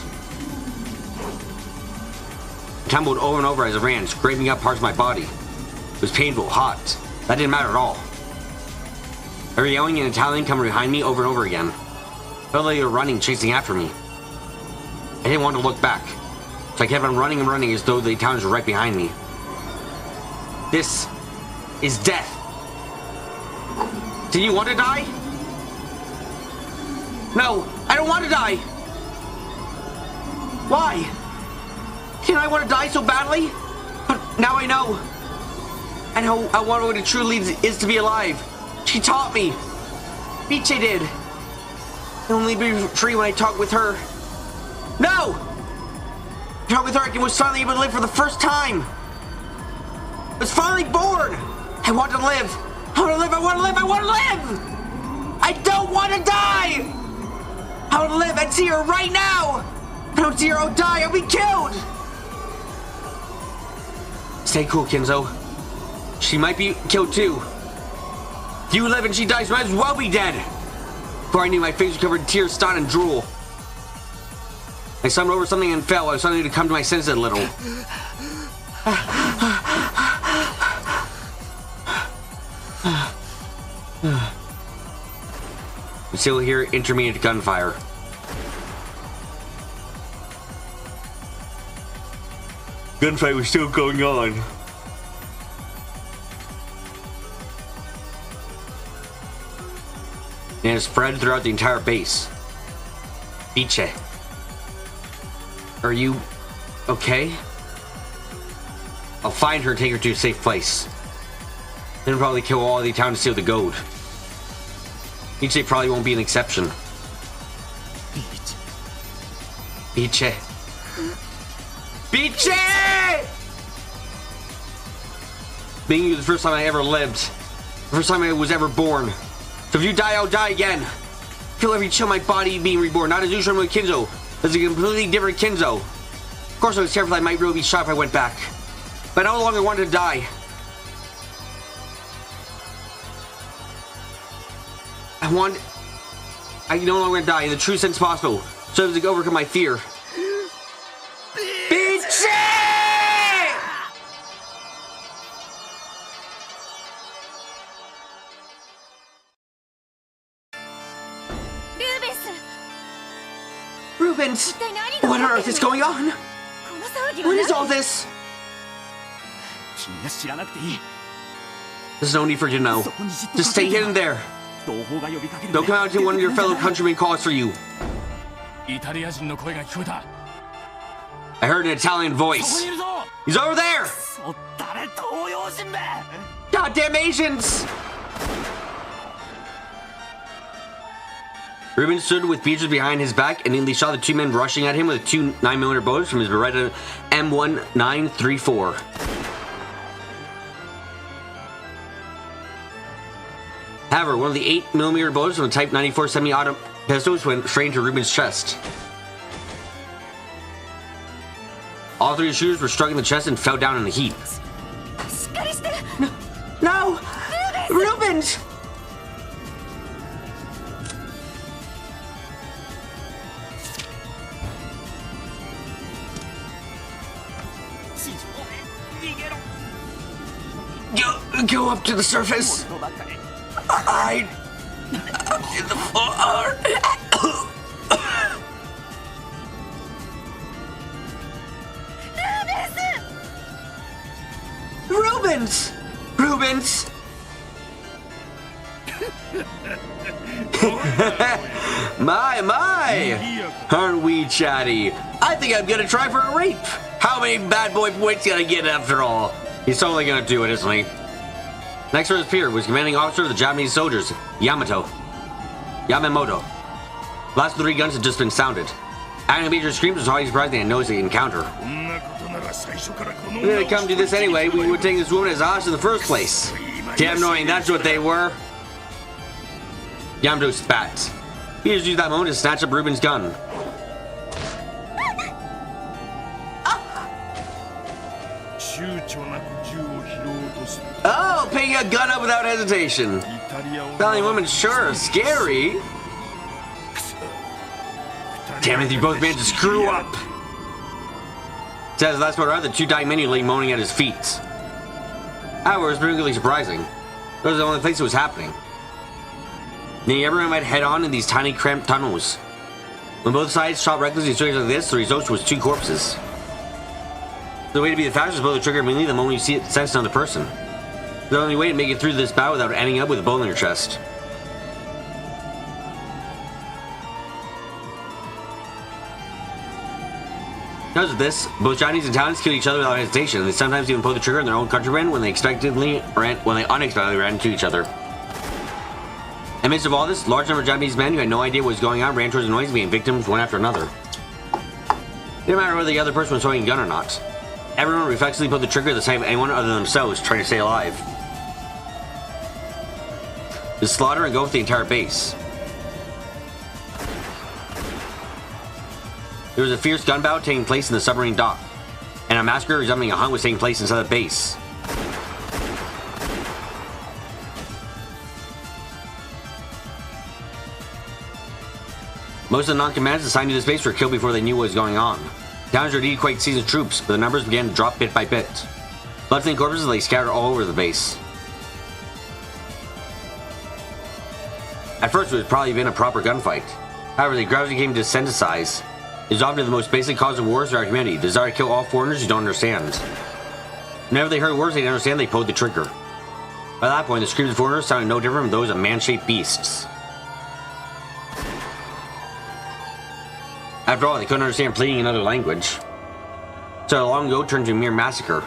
I tumbled over and over as I ran, scraping up parts of my body. It was painful, hot. That didn't matter at all. I heard yelling in Italian coming behind me over and over again. I felt like they were running, chasing after me. I didn't want to look back, so I kept on running and running as though the Italians were right behind me. This is death. Do you want to die? No, I don't want to die. Why? Didn't I want to die so badly? But now I know. I know what it truly is to be alive. She taught me. Biche did. I'll only be free when I talk with her. No! I talked with her and was finally able to live for the first time. I was finally born. I want to live. I want to live. I want to live. I want to live. I don't want to die. I want to live and see her right now. If I don't see her, I'll die. I'll be killed. Stay cool, Kinzo. She might be killed too. If you live and she dies, might as well be dead. Before I knew, my face was covered in tears, snot, and drool. I stumbled over something and fell. I was starting to come to my senses a little. I still hear intermittent gunfire. Gunfight was still going on. And it spread throughout the entire base. Biche. Are you okay? I'll find her and take her to a safe place. Then probably kill all the town to steal the gold. Biche probably won't be an exception. Biche. Biche! Being you the first time I ever lived. The first time I was ever born. So if you die, I'll die again. Feel every chill in my body being reborn. Not as usual with Kinzo. As a completely different Kinzo. Of course I was terrified I might really be shot if I went back. But I no longer wanted to die. I no longer want to die in the true sense possible. So as to overcome my fear. Biche! Rubens! What on earth is going on? What is all this? There's no need for you to know. Just stay hidden there. Don't come out until one of your fellow countrymen calls for you. I heard an Italian voice. He's over there! Goddamn Asians! Ruben stood with Beatrice behind his back and nearly saw the two men rushing at him with two 9mm bullets from his Beretta M1934. However, one of the 8mm bullets from the Type 94 semi-auto pistols went straight into Ruben's chest. All three shooters were struck in the chest and fell down in a heap. No! Rubens! Go up to the surface. Hide in the floor. Rubens! Rubens! My! Aren't we chatty? I think I'm gonna try for a rape. How many bad boy points can I get after all? He's totally gonna do it, isn't he? Next to his peer was commanding officer of the Japanese soldiers, Yamamoto. Last 3 guns had just been sounded. Adding a major screams was hardly surprising and noticed the encounter. If they had come to this anyway, we would take this woman as hostage in the first place. Damn annoying, that's what they were. Yamamoto spat. He just used that moment to snatch up Ruben's gun. Oh, picking a gun up without hesitation. Italian women sure are scary. Damn it, you both managed to screw up. Says last part, the 2 dying men lay moaning at his feet. However, it was particularly surprising. That was the only place it was happening. Nearly everyone went head on in these tiny cramped tunnels. When both sides shot recklessly straight like this, the result was 2 corpses. The way to be the fastest is to pull the trigger immediately the moment you see it sense another person. The only way to make it through this battle without ending up with a bullet in your chest. Because of this, both Chinese and Italians killed each other without hesitation, and they sometimes even pulled the trigger in their own countrymen when they unexpectedly ran into each other. Amidst of all this, a large number of Japanese men who had no idea what was going on ran towards the noise, being victims one after another. It didn't matter whether the other person was holding a gun or not. Everyone reflexively pulled the trigger at the sight of anyone other than themselves trying to stay alive. The slaughter engulfed the entire base. There was a fierce gun battle taking place in the submarine dock, and a massacre resembling a hunt was taking place inside the base. Most of the non-commanders assigned to this base were killed before they knew what was going on. Towns were indeed quite seasoned troops, but the numbers began to drop bit by bit. Bloodstained corpses lay scattered all over the base. At first, it would probably been a proper gunfight. However, they gradually became desensitized. It is often the most basic cause of wars in our community, the desire to kill all foreigners who don't understand. Whenever they heard words they didn't understand, they pulled the trigger. By that point, the screams of foreigners sounded no different from those of man-shaped beasts. After all, they couldn't understand pleading in another language. So long ago turned to a mere massacre.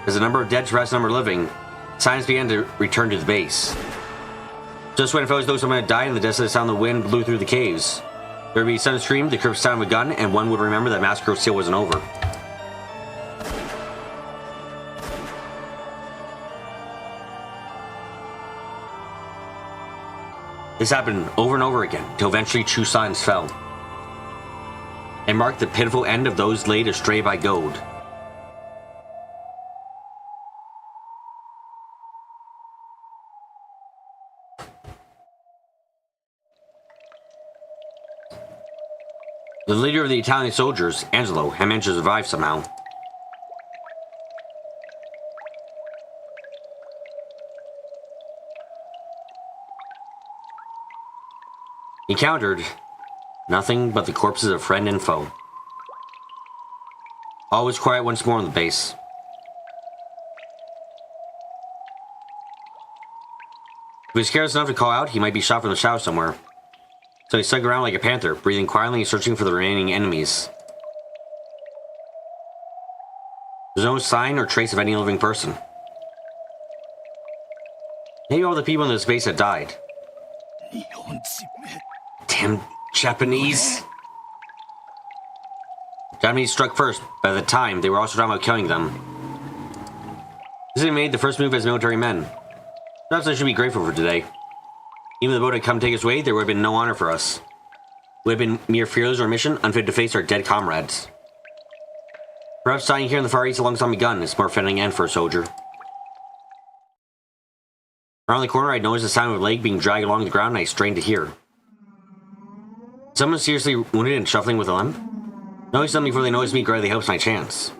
As the number of dead surpassed the number of living, silence began to return to the base. Just when it felt as though someone had died and the desolate sound of the wind blew through the caves, there would be a sudden scream, the crisp sound of a gun, and one would remember that massacre still wasn't over. This happened over and over again, till eventually true silence fell, and marked the pitiful end of those laid astray by gold. The leader of the Italian soldiers, Angelo, had managed to survive somehow. He encountered nothing but the corpses of friend and foe. All was quiet once more on the base. If he was careless enough to call out, he might be shot from the shadow somewhere. So he stuck around like a panther, breathing quietly and searching for the remaining enemies. There's no sign or trace of any living person. Maybe all the people in this base had died. Damn Japanese. Japanese struck first, but at the time, they were also talking about killing them. This had made the first move as military men. Perhaps I should be grateful for today. Even if the boat had come to take us away, there would have been no honor for us. We had been mere fearless on a mission, unfit to face our dead comrades. Perhaps dying here in the Far East alongside my gun is a more fitting end for a soldier. Around the corner, I noticed the sound of a leg being dragged along the ground, and I strained to hear. Someone seriously wounded and shuffling with a limp? Knowing something before they notice me greatly helps my chance.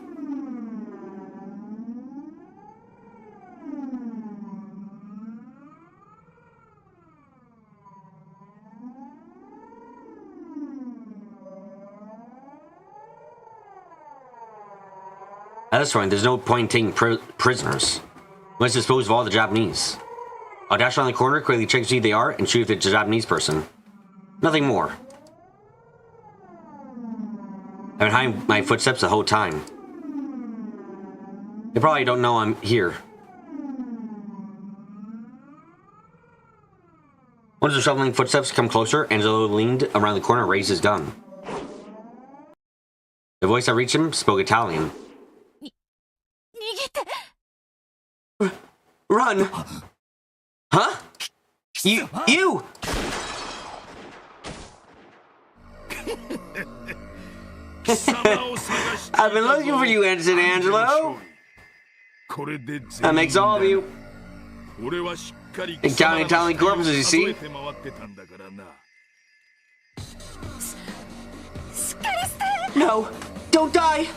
At this point, there's no point in taking prisoners. Let's dispose of all the Japanese. I'll dash around the corner, quickly check to see who they are, and shoot if it's a Japanese person. Nothing more. I've been hiding my footsteps the whole time. They probably don't know I'm here. Once the shuffling footsteps come closer, Angelo leaned around the corner and raised his gun. The voice that reached him spoke Italian. Run! Huh? You! I've been looking for you, Ensign Angelo. That makes all of you. And counting Italian corpses, you see? No! Don't die!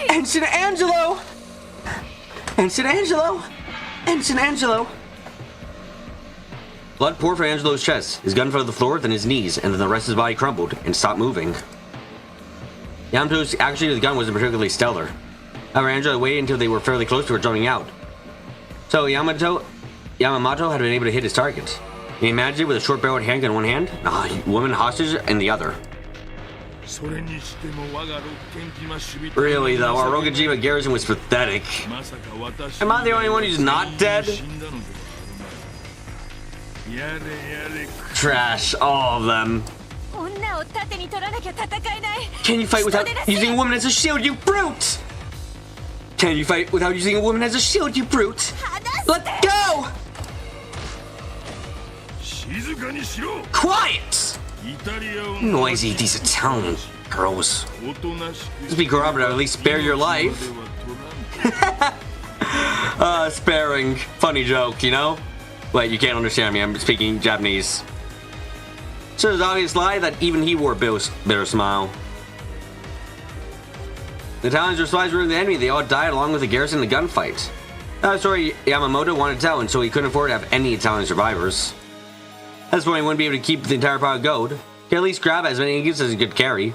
Ensign Angelo! Ensign Angelo! Ensign Angelo! Blood poured from Angelo's chest. His gun fell to the floor, then his knees, and then the rest of his body crumbled and stopped moving. Yamato's action to the gun wasn't particularly stellar. However, Angelo waited until they were fairly close before jumping out. So Yamamoto had been able to hit his target. He managed it with a short-barreled handgun in one hand, and a woman hostage in the other. Really though, our Rokujima garrison was pathetic. Am I the only one who's not dead? Trash, all of them. Can you fight without using a woman as a shield, you brute? Can you fight without using a woman as a shield, you brute? Let go! Quiet! Noisy, these Italian girls. Just be corrupt, or at least spare your life. Sparing. Funny joke, you know? Wait, you can't understand me, I'm speaking Japanese. So it's an obvious lie that even he wore a bitter smile. The Italians were spies ruling the enemy. They all died along with the garrison in the gunfight. That's a story Yamamoto wanted to tell, and so he couldn't afford to have any Italian survivors. That's why he wouldn't be able to keep the entire pile of gold. He could at least grab as many ingots as he could carry.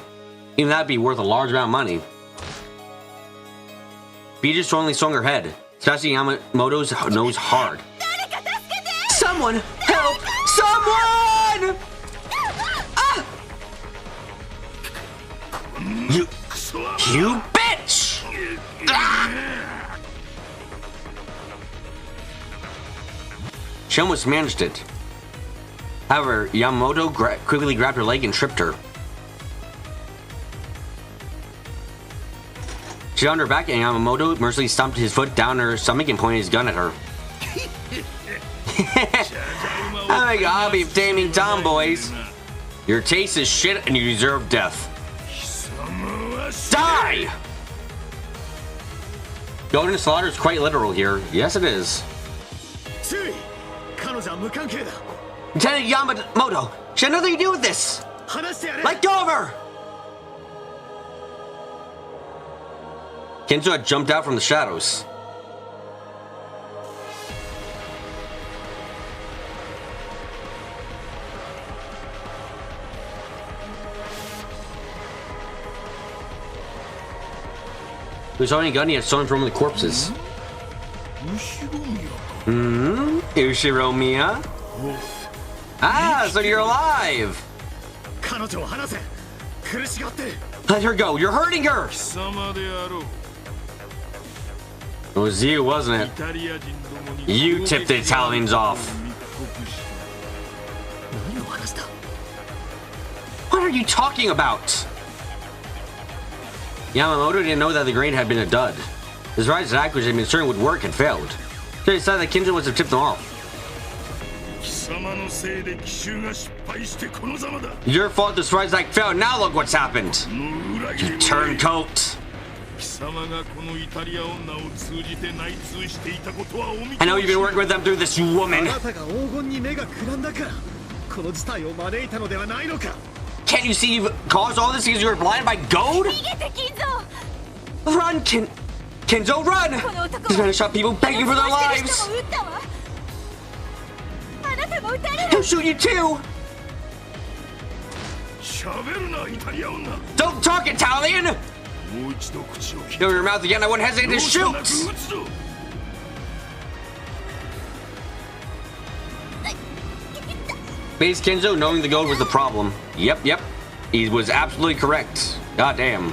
Even that'd be worth a large amount of money. Beatrice strongly swung her head, smashing Yamamoto's nose hard. Someone! Help! Someone! Ah! You bitch! Ah! She almost managed it. However, Yamamoto quickly grabbed her leg and tripped her. She on her back, and Yamamoto mercilessly stomped his foot down her stomach and pointed his gun at her. I'm a hobby of taming tomboys. Your taste is shit and you deserve death. Die! Going to slaughter is quite literal here. Yes, it is. Lieutenant Yamamoto, she had nothing to do with this. Let go of her! Kenzo had jumped out from the shadows. He was holding a gun he had stolen from the corpses. Ushiromiya? Ah, so you're alive! Let her go, you're hurting her! It was you, wasn't it? You tipped the Italians off. What are you talking about? Yamamoto didn't know that the grain had been a dud. His surprise attack, which had been certain would work, had failed. So he decided that Kinjo was to tip them off. Your fault the surprise attack failed, now look what's happened! You turncoat! I know you've been working with them through this woman! Can't you see you've caused all this because you were blinded by gold? Run, Kenzo, run! These men shot people begging for their lives! He'll shoot you too! Don't talk Italian! Open your mouth again, I wouldn't hesitate to shoot! Base Kenzo knowing the gold was the problem. Yep. He was absolutely correct. God damn.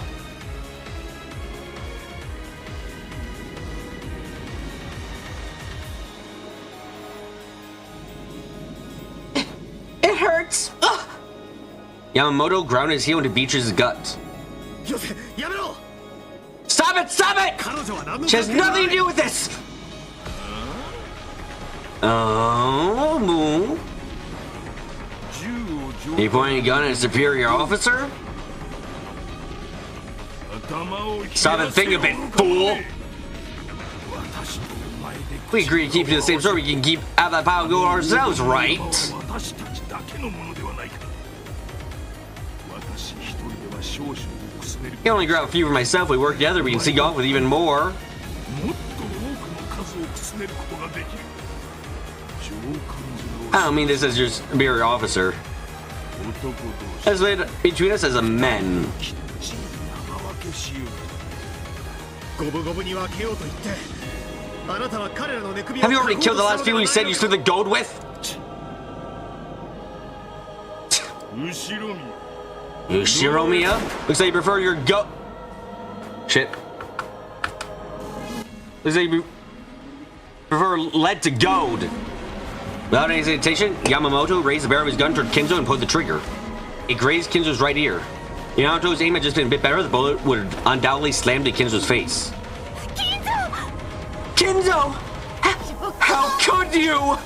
It hurts. Ugh. Yamamoto ground his heel into Beatrice's gut. Stop it! She has nothing to do with this! Oh, you pointing a gun at a superior officer? Stop and think of it, fool! If we agree to keep to the same story, we can keep out that pile of gold ourselves, right? I can only grab a few for myself. We work together, we can sneak off with even more. I don't mean this as your superior officer. As between us as a men. Have you already killed the last few you said you slew the gold with? Ushiromiya? Looks like you prefer your shit. Looks like you prefer lead to gold. Without any hesitation, Yamamoto raised the barrel of his gun toward Kinzo and pulled the trigger. It grazed Kinzo's right ear. Yamamoto's aim had just been a bit better, the bullet would undoubtedly slam to Kinzo's face. Kinzo! How could you?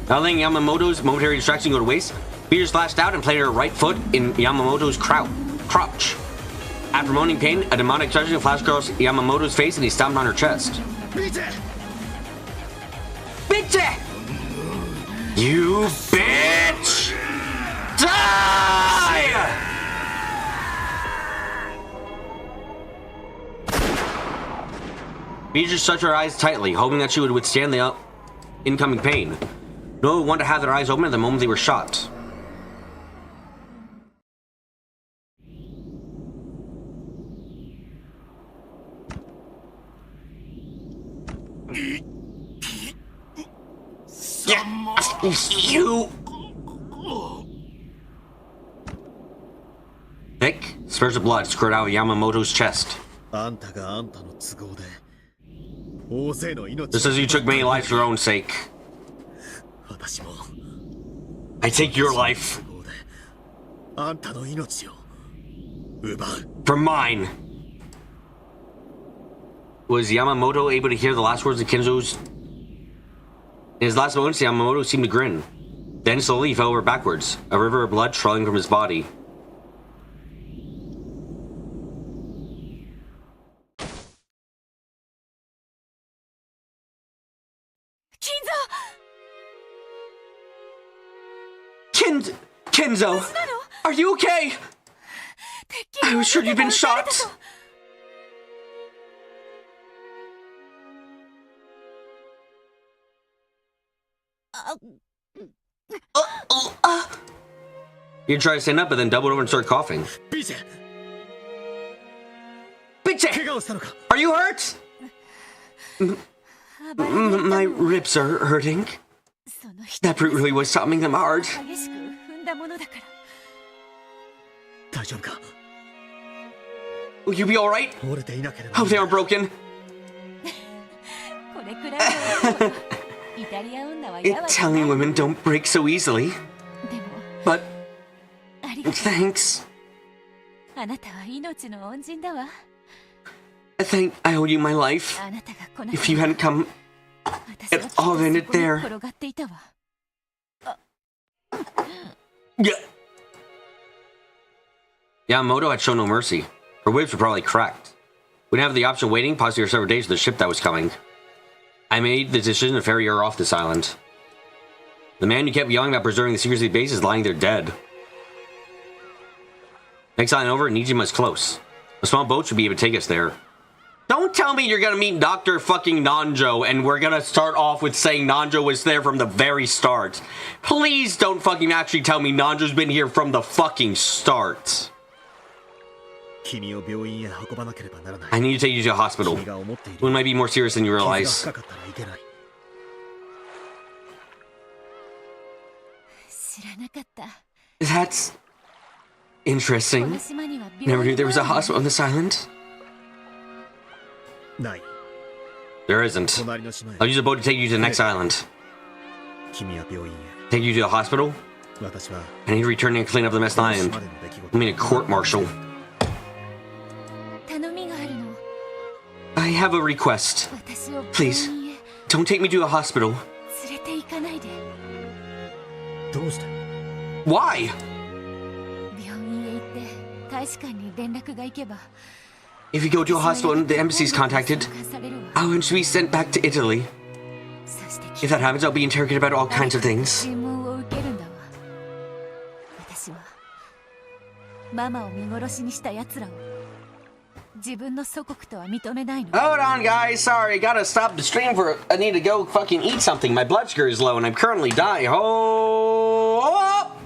Now letting Yamamoto's momentary distraction go to waste, Beatrice flashed out and planted her right foot in Yamamoto's crotch. After moaning pain, a demonic expression flashed across Yamamoto's face and he stomped on her chest. Bitte! You bitch! Die! Beatrice shut her eyes tightly, hoping that she would withstand the incoming pain. No one wanted to have their eyes open at the moment they were shot. You! Thick spurts of blood squirt out of Yamamoto's chest. Just as you took many lives for your own sake. I take your life. For mine. Was Yamamoto able to hear the last words of Kinzo's? In his last moments, Yamamoto seemed to grin. Then slowly he fell over backwards, a river of blood trailing from his body. Kinzo! Are you okay? I was sure you'd been shot. You tried to stand up, but then doubled over and started coughing. Bitte! Are you hurt? My ribs are hurting. That brute really was stomping them hard. Will you be alright? Hope they aren't broken. Italian women don't break so easily. But thanks. I think I owe you my life. If you hadn't come, it all ended there. Yamamoto had shown no mercy. Her whips were probably cracked. We didn't have the option of waiting possibly for several days for the ship that was coming. I made the decision to ferry her off this island. The man who kept yelling about preserving the secrecy of the base is lying there dead. Next island over, Nijima's close. A small boat should be able to take us there. Don't tell me you're gonna meet Dr. fucking Nanjo and we're gonna start off with saying Nanjo was there from the very start. Please don't fucking actually tell me Nanjo's been here from the fucking start. 君を病院へ運ばなければならない。 I need to take you to a hospital. 君が思っている It might be more serious than you 傷が realize. 深かったらいけない。知らなかった。 That's こ interesting. の島には Never knew there was a 病院 hospital on this island. ない。 There isn't. 隣の島へ I'll use a boat to take you to the next island. 君は病院へ。 Take you to a hospital? 私は I need to return and clean up the mess この island. 島での出来 I 事 mean a court martial. 頼みがあるの。 I have a request. 私を病 Please. 院へ Don't take me to a hospital. 連れて行かないで。どうして Why? 病院へ行って大使館に連絡が行けば If you go to a hospital and the embassy is contacted, されるわ。 I'll eventually be sent back to Italy. そして If that happens, I'll be interrogated about all kinds of things. 尋問を受けるんだわ。私はママを見殺しにした奴らを自分の祖国とは認めないの。 Hold on, guys. Sorry, gotta stop the stream for. I need to go fucking eat something. My blood sugar is low and I'm currently dying. Hold up!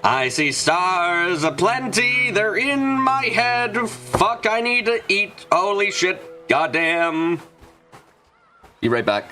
I see stars aplenty. They're in my head. Fuck, I need to eat. Holy shit. Goddamn. Be right back.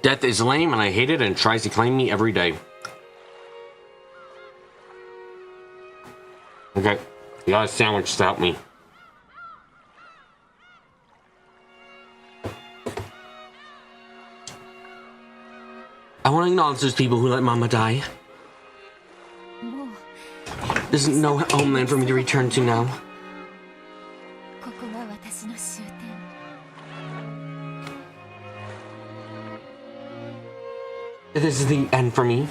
Death is lame and I hate it and tries to claim me every day. Okay, you got a sandwich to help me. I want to acknowledge those people who let Mama die. There's no homeland for me to return to now. This is the end for me.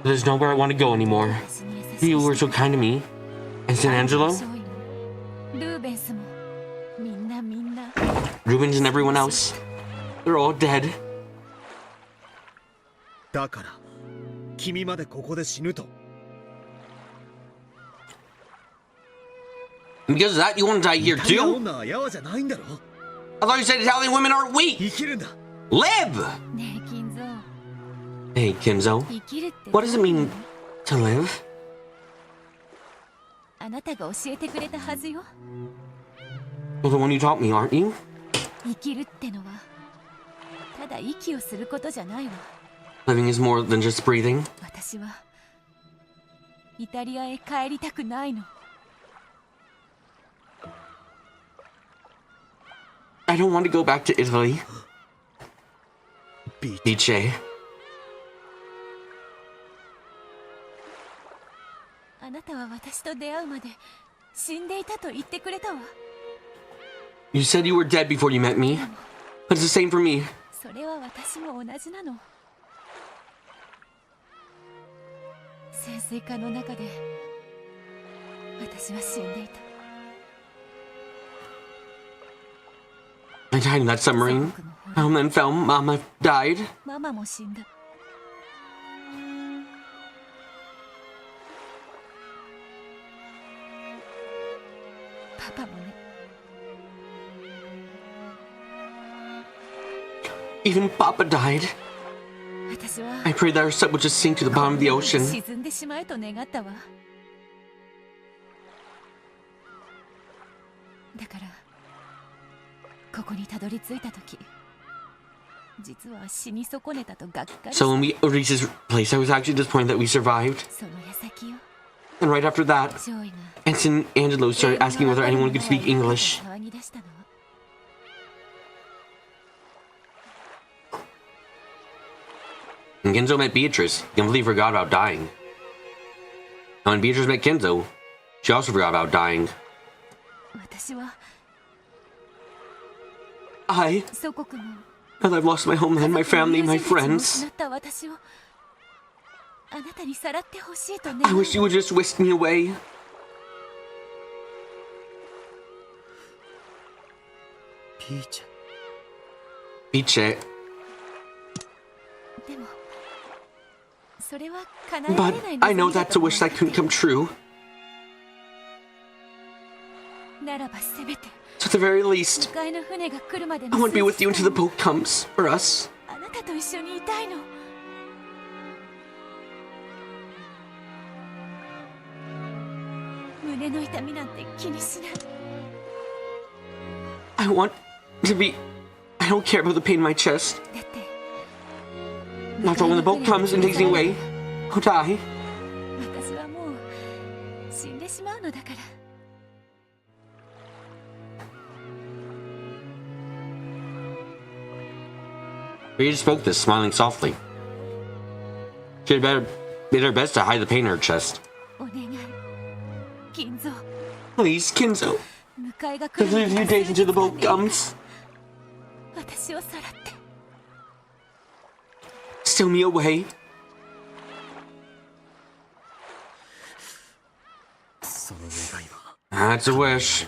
There's nowhere I want to go anymore. You were so kind to me. And San Angelo? Rubens and everyone else. They're all dead. だから君までここで死ぬと Because of that, you want to die here イタリア too? 女はヤワじゃないんだろ I thought you said Italian women aren't weak. 生きるんだ Live! Hey, Kinzo. What does it mean to live? あなたが教えてくれたはずよ。 You're the one you taught me, aren't you? 生きるってのはただ息をすることじゃないわ。 Living is more than just breathing. 私はイタリアへ帰りたくないの。 I don't want to go back to Italy. Biche. あなたは私と出会うまで死んでいたと言ってくれたわ。 You said you were dead before you met me. But it's the same for me. それは私も同じなの。潜水艦の中で私は死んでいた。 I died in that submarine. And then fell. Mama died. ママも死んだ。パパもね。 Even Papa died. 私は I prayed that our sub would just sink to the bottom of the ocean. 沈んでしまえと願ったわ。だからここにたどり着いた時、実は死に損ねたとがっかり。 So when we reached this place, I was actually disappointed that we survived. その矢先よ。 And right after that, 少尉が Ensign Angelo started asking whether anyone could speak English. 騒ぎ出したのは When Kenzo met Beatrice, he completely forgot about dying. And when Beatrice met Kenzo, she also forgot about dying. 私は Now 祖国も that I've lost my homeland, my family, my 友人たちも friends, 失った私をあなたにさらってほしいと願 I wish you would just whisk me away. ピーチ Biche. でもそれは叶えら But れない I know 望みだ that's と a wish that couldn't come true. ならばせめて So at the very least, 迎えの船が来るまで I の want to be 数 with you 日 until the boat comes for us. あなたと一緒にいたいの。胸の痛みなんて気にしない。 I want to be. I don't care about the pain in my chest. だって After all, when the boat comes and takes me away, I'll die. 私はもう死んでしまうのだから。 Rita spoke this, smiling softly. She had better did her best to hide the pain in her chest. お願い金蔵 Please, Kinzo, 迎えが来 just る leave a few days until the boat comes. 私をさらって Steal me away. その願いは That's a wish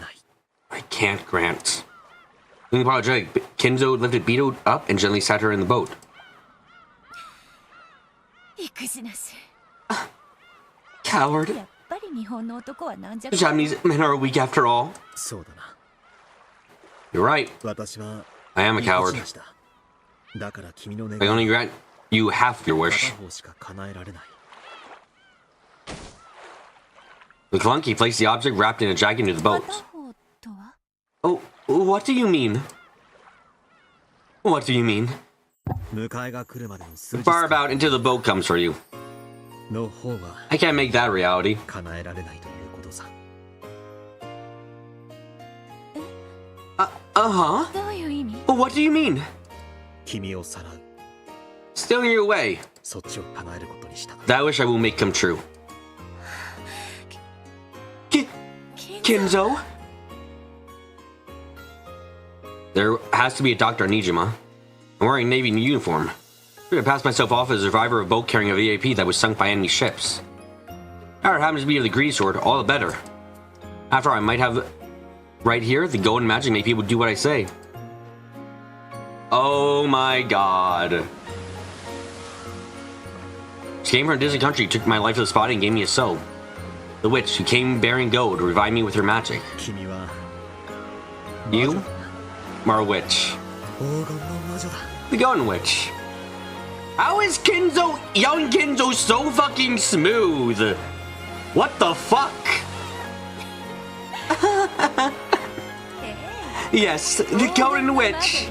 I can't grant. Being apologetic, Kinzo lifted Beto up and gently sat her in the boat. 育児なし Coward. やっぱり日本の男は軟弱 The Japanese men are weak after all. そうだな You're right. 私は I am a 意固 coward. 地なしだだから君の願 My い only regret You have your wish. 片方しか叶えられない。 The clunky placed the object wrapped in a jacket into the boat. 片方とは Oh, what do you mean? What do you mean? 迎えが来るまでの数日 Far about until the boat comes for you. の方は I can't make that reality. 叶えられないということさ。 Uh-huh. どういう意味？ What do you mean? 君をさらう。 Stealing your way. そっちを叶えることにした。 That wish I will make come true. Kinzo? There has to be a doctor in Nijima. I'm wearing a Navy uniform. I'm gonna pass myself off as a survivor of a boat carrying a VAP that was sunk by enemy ships. Now it happens to be of the grease sword, all the better. After all, I might have right here the golden magic make people do what I say. Oh my god. She came from a distant country, took my life to the spot, and gave me a soul. The witch who came bearing gold revived me with her magic. 君は You are a witch. 黄金の魔女だ。 The Golden Witch. How is Kinzo, young Kinzo, so fucking smooth? What the fuck? Yes, the Golden Witch.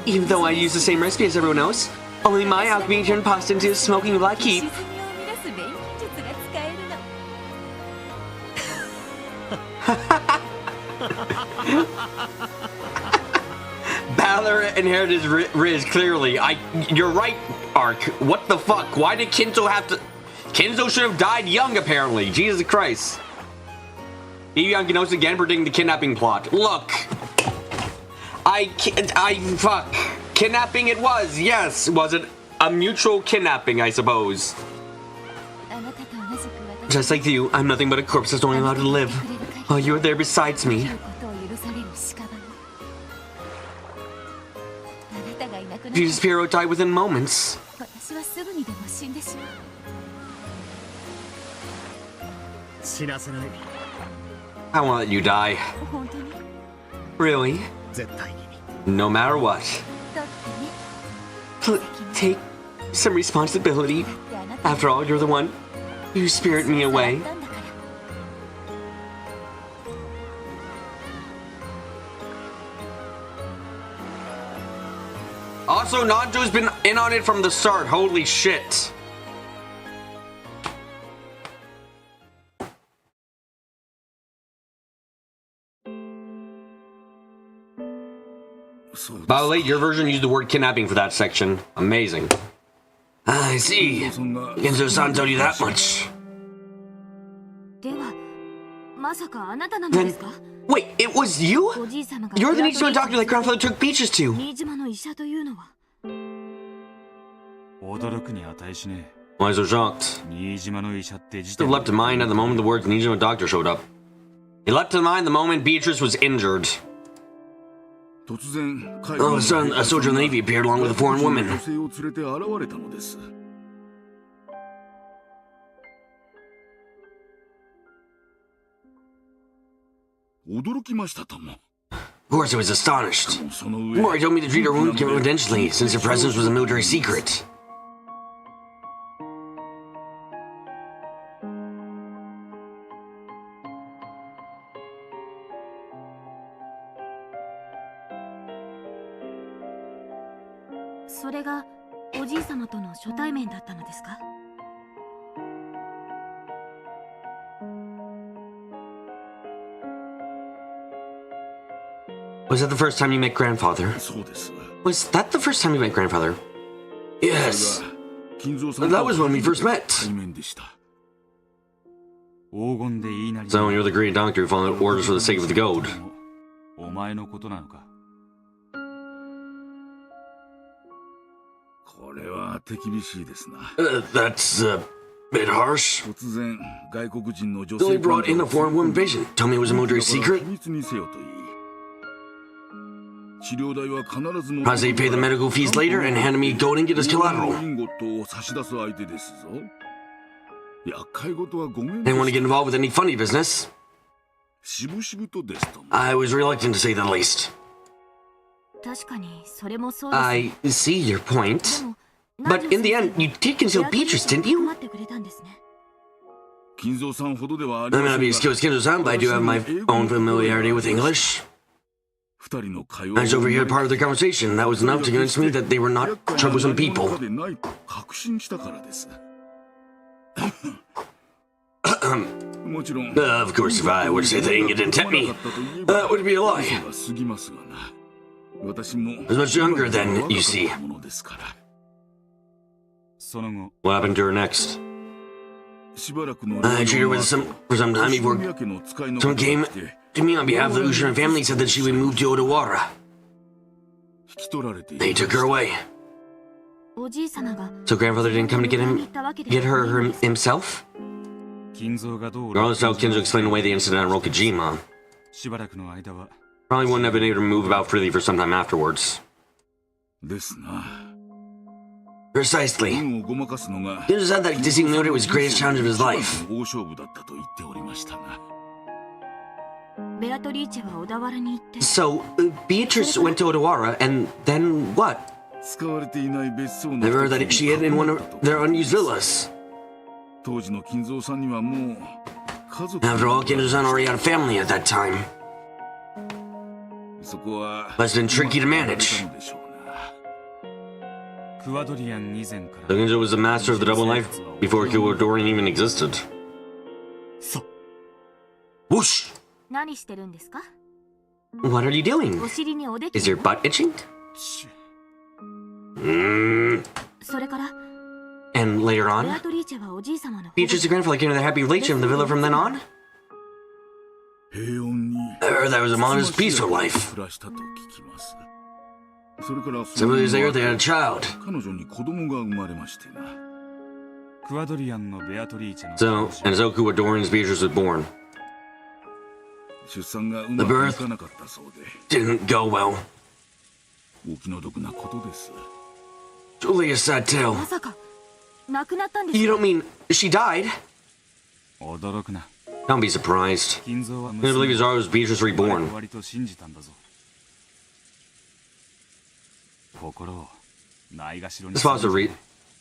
Even though I use the same recipe as everyone else, only my alchemy turned pasta into a smoking black heap. 沈みを乱す錬金術が使えるの。 Balor inherited Riz, clearly. You're right, Ark. What the fuck? Why did Kinzo have to... Kinzo should have died young, apparently. Jesus Christ. Evian Genos again predicting the kidnapping plot. Look. Fuck. Kidnapping it was, yes. Was it a mutual kidnapping, I suppose? あなたと同じく私 Just like you, I'm nothing but a corpse that's only allowed to live. Oh, you're there besides me. 生きることを許される屍。あなたがいなくなった You disappear or die within moments. 私はすぐにでも死んでしまう。死なせない。 I won't let you die. 本当に？ Really? 絶対に。 No matter what. だってね。 Take some responsibility. だってあなた After all, you're the one who spirited me away. だったんだから。 Also, Nanjo's been in on it from the start. Holy shit. By the way, your version used the word kidnapping for that section. Amazing. I see. Genzo-san told you that much. では、まさかあなたなの Then, ですか？ wait, it was you? おじい様が You're the Nichiman doctor that grandfather took Beaches to. 新島の医者というのは。驚くに値しね Why so shocked? え。新島の医者って時 He 点 leapt to mind at the moment the words Nijima doctor showed up. He leapt to mind the moment Beatrice was injured. 突然 All of a sudden, a soldier in the Navy appeared along with a foreign woman. 女性を連れて現れたのです。 驚きましたとも。 Of course, I was astonished. その上 Mori told me to treat her wound confidentially, since her presence was a military secret. "それがおじい様との初対面だったのですか？ Was that the first time you met grandfather? そうです。 Was that the first time you met grandfather? Yes. 金蔵さん That was when we first met. 対面でした。黄金で言いなり So you're the great doctor who followed orders for the sake of the gold. お前のことなのか。これは手厳しいですな。 That's a bit harsh. 突然外国人の女 Billy 性 brought in a foreign woman patient. Told me it was a military だから secret. 秘密にせよと言い、治療代は必ず持 As they pay the medical fees later and handed me gold ingot as 黄金 collateral. のインゴットを差し出す相手ですぞ。厄介事はごめんで Didn't want to し get た。 involved with any funny business. しぶしぶとですとも。 I was reluctant to say the least. I see your point. But in the end, you did conceal Beatrice, didn't you? I may not be as skilled as Kinzo-san, but I do have my own familiarity with English. I just overheard part of their conversation. That was enough to convince me that they were not troublesome people. Of course, if I were to say that Inga didn't tempt me, that would be a lie. I was much younger then, you see. What happened to her next? I treated her for some time before someone came to me on behalf of the Ushiran family and said that she would move to Odawara. They took her away. So grandfather didn't come to get her himself? Regardless of how Kinzo explained away the incident on Rokujima, probably wouldn't have been able to move about freely for some time afterwards. Precisely. Kinzo said that Disney noted it was the greatest challenge of his life. So, Beatrice went to Odawara, and then what? I heard that she hid in one of their unused villas. After all, Kinzo-san already had a family at that time. Must have been tricky to manage. So Kinzo was the master of the double knife before Kyoudorian even existed. Whoosh! What are you doing? Is your butt itching? And later on, Beatrice's grandfather came to the happy relationship in the villa from then on? I heard that was a modest, peaceful life. Several years later, they had a child. So Kyoudorian's Beatrice was born. The birth didn't go well. Truly a sad tale. You don't mean she died? Don't be surprised. I believe his daughter was Beatrice reborn.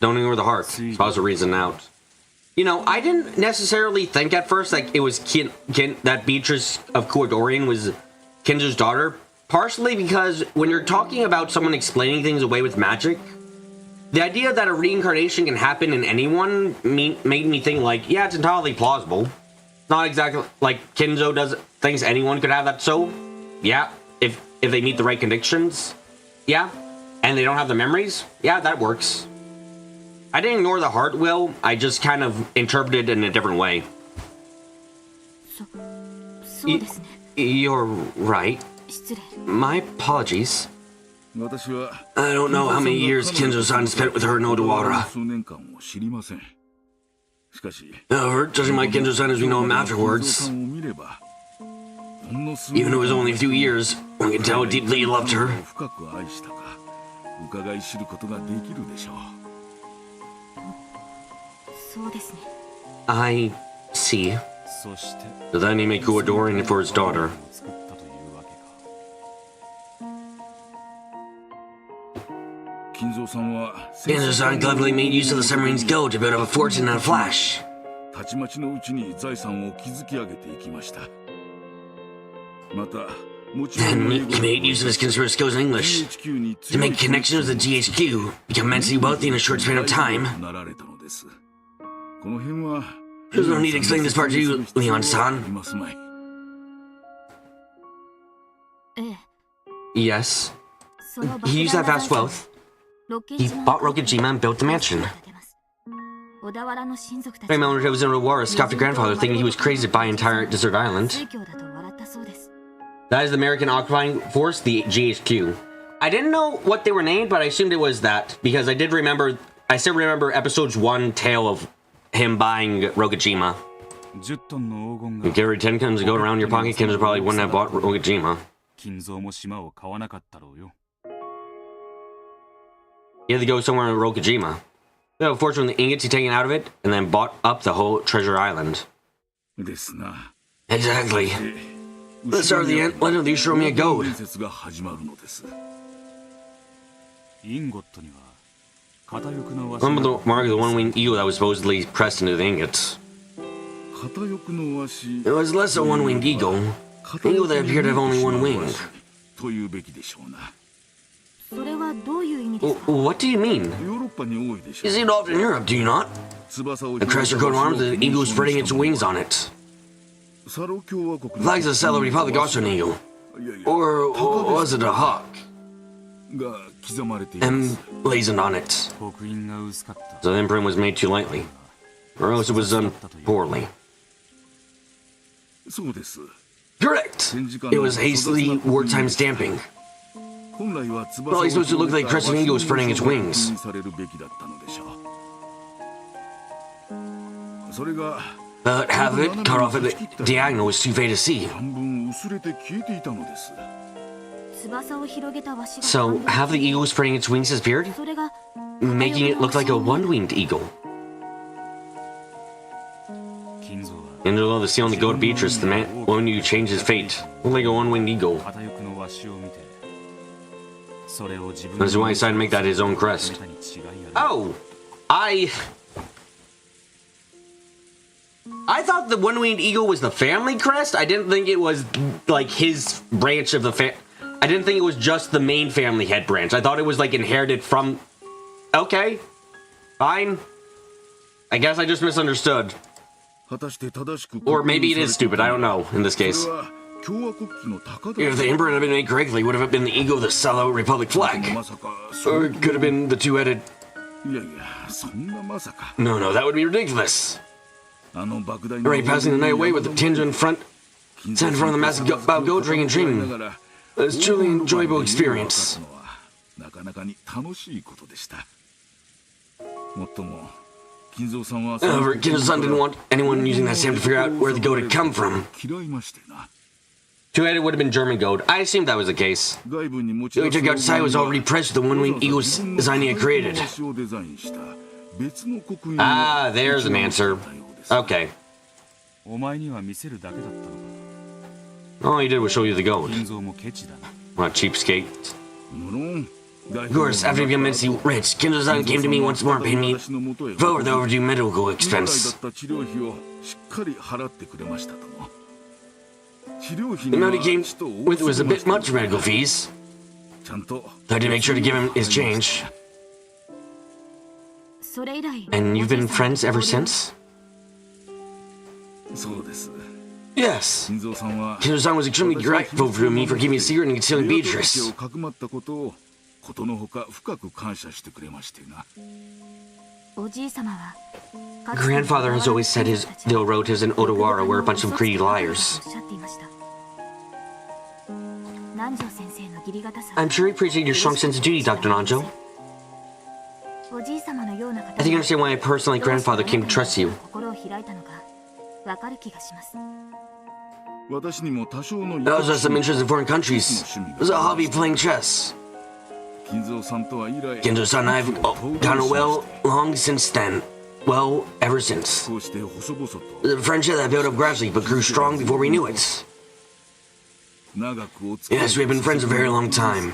Don't ignore the heart. Supposed to reason out. You know, I didn't necessarily think at first like it was that Beatrice of Kyoudorian was Kinzo's daughter. Partially because when you're talking about someone explaining things away with magic, the idea that a reincarnation can happen in anyone made me think like, yeah, it's entirely plausible. Not exactly like Kinzo thinks anyone could have that. So, yeah, if they meet the right conditions, yeah, and they don't have the memories, yeah, that works. I didn't ignore the heart will. I just kind of interpreted it in a different way. You're right. My apologies. I don't know how many years Kinzo-san spent with her in Odawara. However, judging by Kinzo-san as we know him afterwards, even though it was only a few years, one can tell how deeply he loved her. I see. So then he made Kyoudorian for his daughter. Kinzo-san cleverly made use of the submarine's gold to build up a fortune in a flash. Then he made use of his consumer skills in English to make connections with the GHQ, become immensely wealthy in a short span of time. There's no need to explain this part to you, Leon-san. Yes. He used that vast wealth. He bought Rokujima and built the mansion. Family members was in Odawara scoffed at grandfather, thinking he was crazy to buy an entire desert island. That is the American occupying force, the GHQ. I didn't know what they were named, but I assumed it was that, because I still remember episode's one tale of him buying Rokujima. You carry 10 tons of gold around your pocket, Kinzo probably wouldn't have bought Rokujima. He had to go somewhere in Rokujima. So, fortunately, the ingots he taken out of it, and then bought up the whole treasure island. Exactly. Let's start at the end. Legend of the Ushiromiya Gold. インゴットには片翼のワシ Remember the mark of the one-winged eagle that was supposedly pressed into the ingots? 片翼のワシ It was less a one-winged eagle. An eagle that appeared to have only one wing. というべきでしょうな。それはどういう意味ですか？ What do you mean? ヨーロッパに多いでしょ You see it often in Europe, do you not? 翼を A crest or coat of arms with an eagle spreading its wings on it. サロ共和国 Flags of the Sallow Republic also an eagle. いやいや Or was it a hawk? が刻まれています。 Emblazoned on it. 刻印が薄かった So the imprint was made too lightly. Or else it was done poorly. そうです。 Correct! It was hastily wartime stamping. 本来は Well, it's supposed to look like crescent eagle spreading its wings. されるべきだったのでしょう。それが But have it cut off at the diagonal was too faint to see. 半分薄れて消えていたのです。翼を広げたわしが So, half the eagle spreading its wings disappeared, それが making it look like a one-winged eagle. 金蔵は And although the seal on the goat Beatrice, the man one who changed his fate, looked like a one-winged eagle. 片翼のワシを見てそれを自分 That's why he decided to make that his own crest. に違いある Oh! I thought the one-winged eagle was the family crest. I didn't think it was, like, his branch of the I didn't think it was just the main family head branch. I thought it was, like, inherited from... Okay. Fine. I guess I just misunderstood. 果たして正しく Or maybe it is stupid. I don't know, in this case. それは共和国旗の高台 If the imprint had been made correctly, it would have been the eagle of the Sallow Republic flag. まさか Or it could have been the two-headed... いやいやそんなまさか No, that would be ridiculous. あの莫大な Already passing the night away with the tinge in front, sent from the massive goat drinking dreaming. It's truly an enjoyable experience. なかなかに楽しいことでした。もっとも金蔵さんは However, Kinzo-san didn't want anyone using that stamp to figure out where the goat had come from. 嫌いましてな。 Two-headed would have been German goat. I assumed that was the case. 外部に持ち The only took outside was already pressed with the one-winged eagle design he had created. をデザインした別の刻印を Ah, there's an answer. Okay. お前には見せるだけだったのか All he did was show you the goat. 金蔵もケチだな What a cheapskate. 無論 Of course, after becoming immensely rich, Kinzo-san came to me once more and paid me for the overdue medical 本来だ expense. った治療費をしっかり払ってくれましたとも。治療費 The には amount he came ちと多 with す was a ぎま bit した much for medical fees. ちゃんと So I did make sure to give him his change. それ以来 And you've been friends ever since? そうです。 Yes. 金蔵さんは Kinzo-san was extremely grateful for me for keeping a secret and concealing 家を Beatrice. かくまったことをことのほか深く感謝してくれましてな。おじい様は Grandfather has always said his they'll relatives in Odawara were a bunch of greedy liars. おっしゃっていました南條先生の義理堅さ I'm sure he appreciated your strong sense of duty, Dr. Nanjo. おじい様のような方 I think you understand why a person like grandfather came to trust you. 心を開いたのかわかる気がします。私にも多少の I also have some interest in foreign countries. It was a hobby playing chess. 金蔵さんとは以来 Kinzo-san and I have gotten well long since then. Well, ever since. こうして細々と The friendship that built up gradually but grew strong before we knew it. 長くお付き合い Yes, we've been friends a very long time.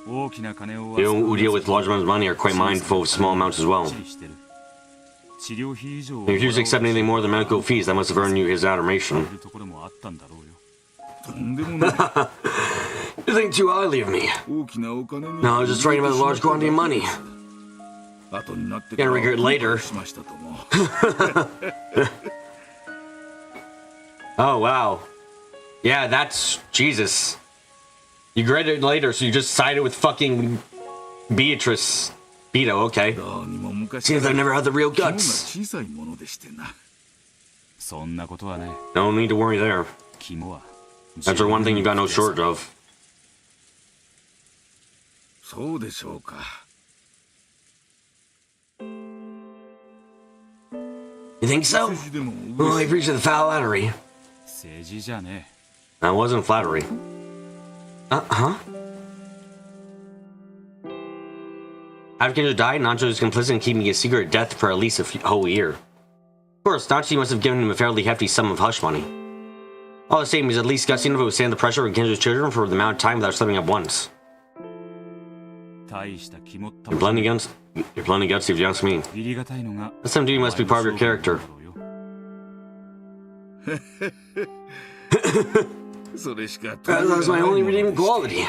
大きな金を You who deal with large amounts of money are quite mindful of small amounts as well. きっちりしてる治療費以上を If you refuse to accept anything more than medical fees, that must have earned you his adoration. るところもあったんだろうよとんでもない You think too highly of me. 大きなお金に No, I was just writing about a large quantity of money. 後になって Gonna regret later. しましたとも Oh, wow. Yeah, that's... Jesus. You regretted it later, so you just sided with fucking Beatrice. Beto, okay. どうにも昔 Seems I've never had the real 肝が guts. 小さいものでしてな。そんなことはね No need to worry there. 肝は That's the one thing you got no shortage of. そうでしょうか。 You think so? 筋でも Well, I appreciate the foul flattery. 政治じゃね That wasn't flattery. Huh? After Kinjo died, Nancho was complicit in keeping his secret death for at least a whole year. Of course, Nancho must have given him a fairly hefty sum of hush money. All the same, he's at least gutsy enough to withstand the pressure of Kinjo's children for the amount of time without slipping up once. 大した肝っ You're playing against if you ask me. 入りがたいのが This MD must be part of your character. それしか That's my only redeeming quality.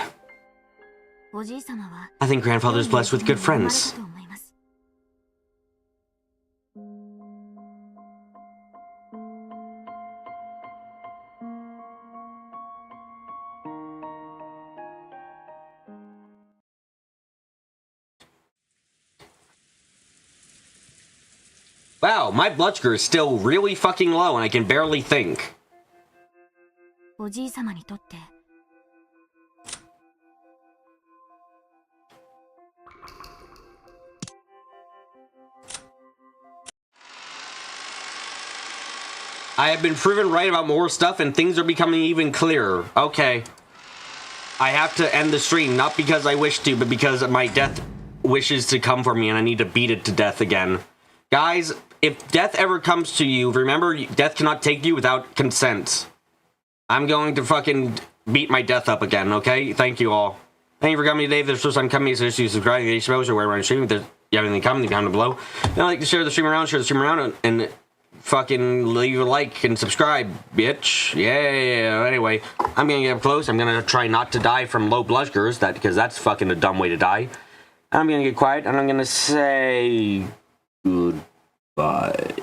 おじい様は I think grandfather's blessed with good friends. と思います。 Wow, my blood sugar is still really fucking low and I can barely think. おじい様にとって I have been proven right about more stuff and things are becoming even clearer. Okay. I have to end the stream, not because I wish to, but because my death wishes to come for me and I need to beat it to death again. Guys, if death ever comes to you, remember, death cannot take you without consent. I'm going to fucking beat my death up again, okay? Thank you all. Thank you for coming today. If there's first time coming, so just subscribe to the exposure where I'm streaming. If you have anything coming, leave down below. And I'd like to share the stream around, and fucking leave a like and subscribe, bitch. Yeah. Anyway, I'm gonna get up close. I'm gonna try not to die from low blood sugars, because that's fucking a dumb way to die. I'm gonna get quiet, and I'm gonna say goodbye.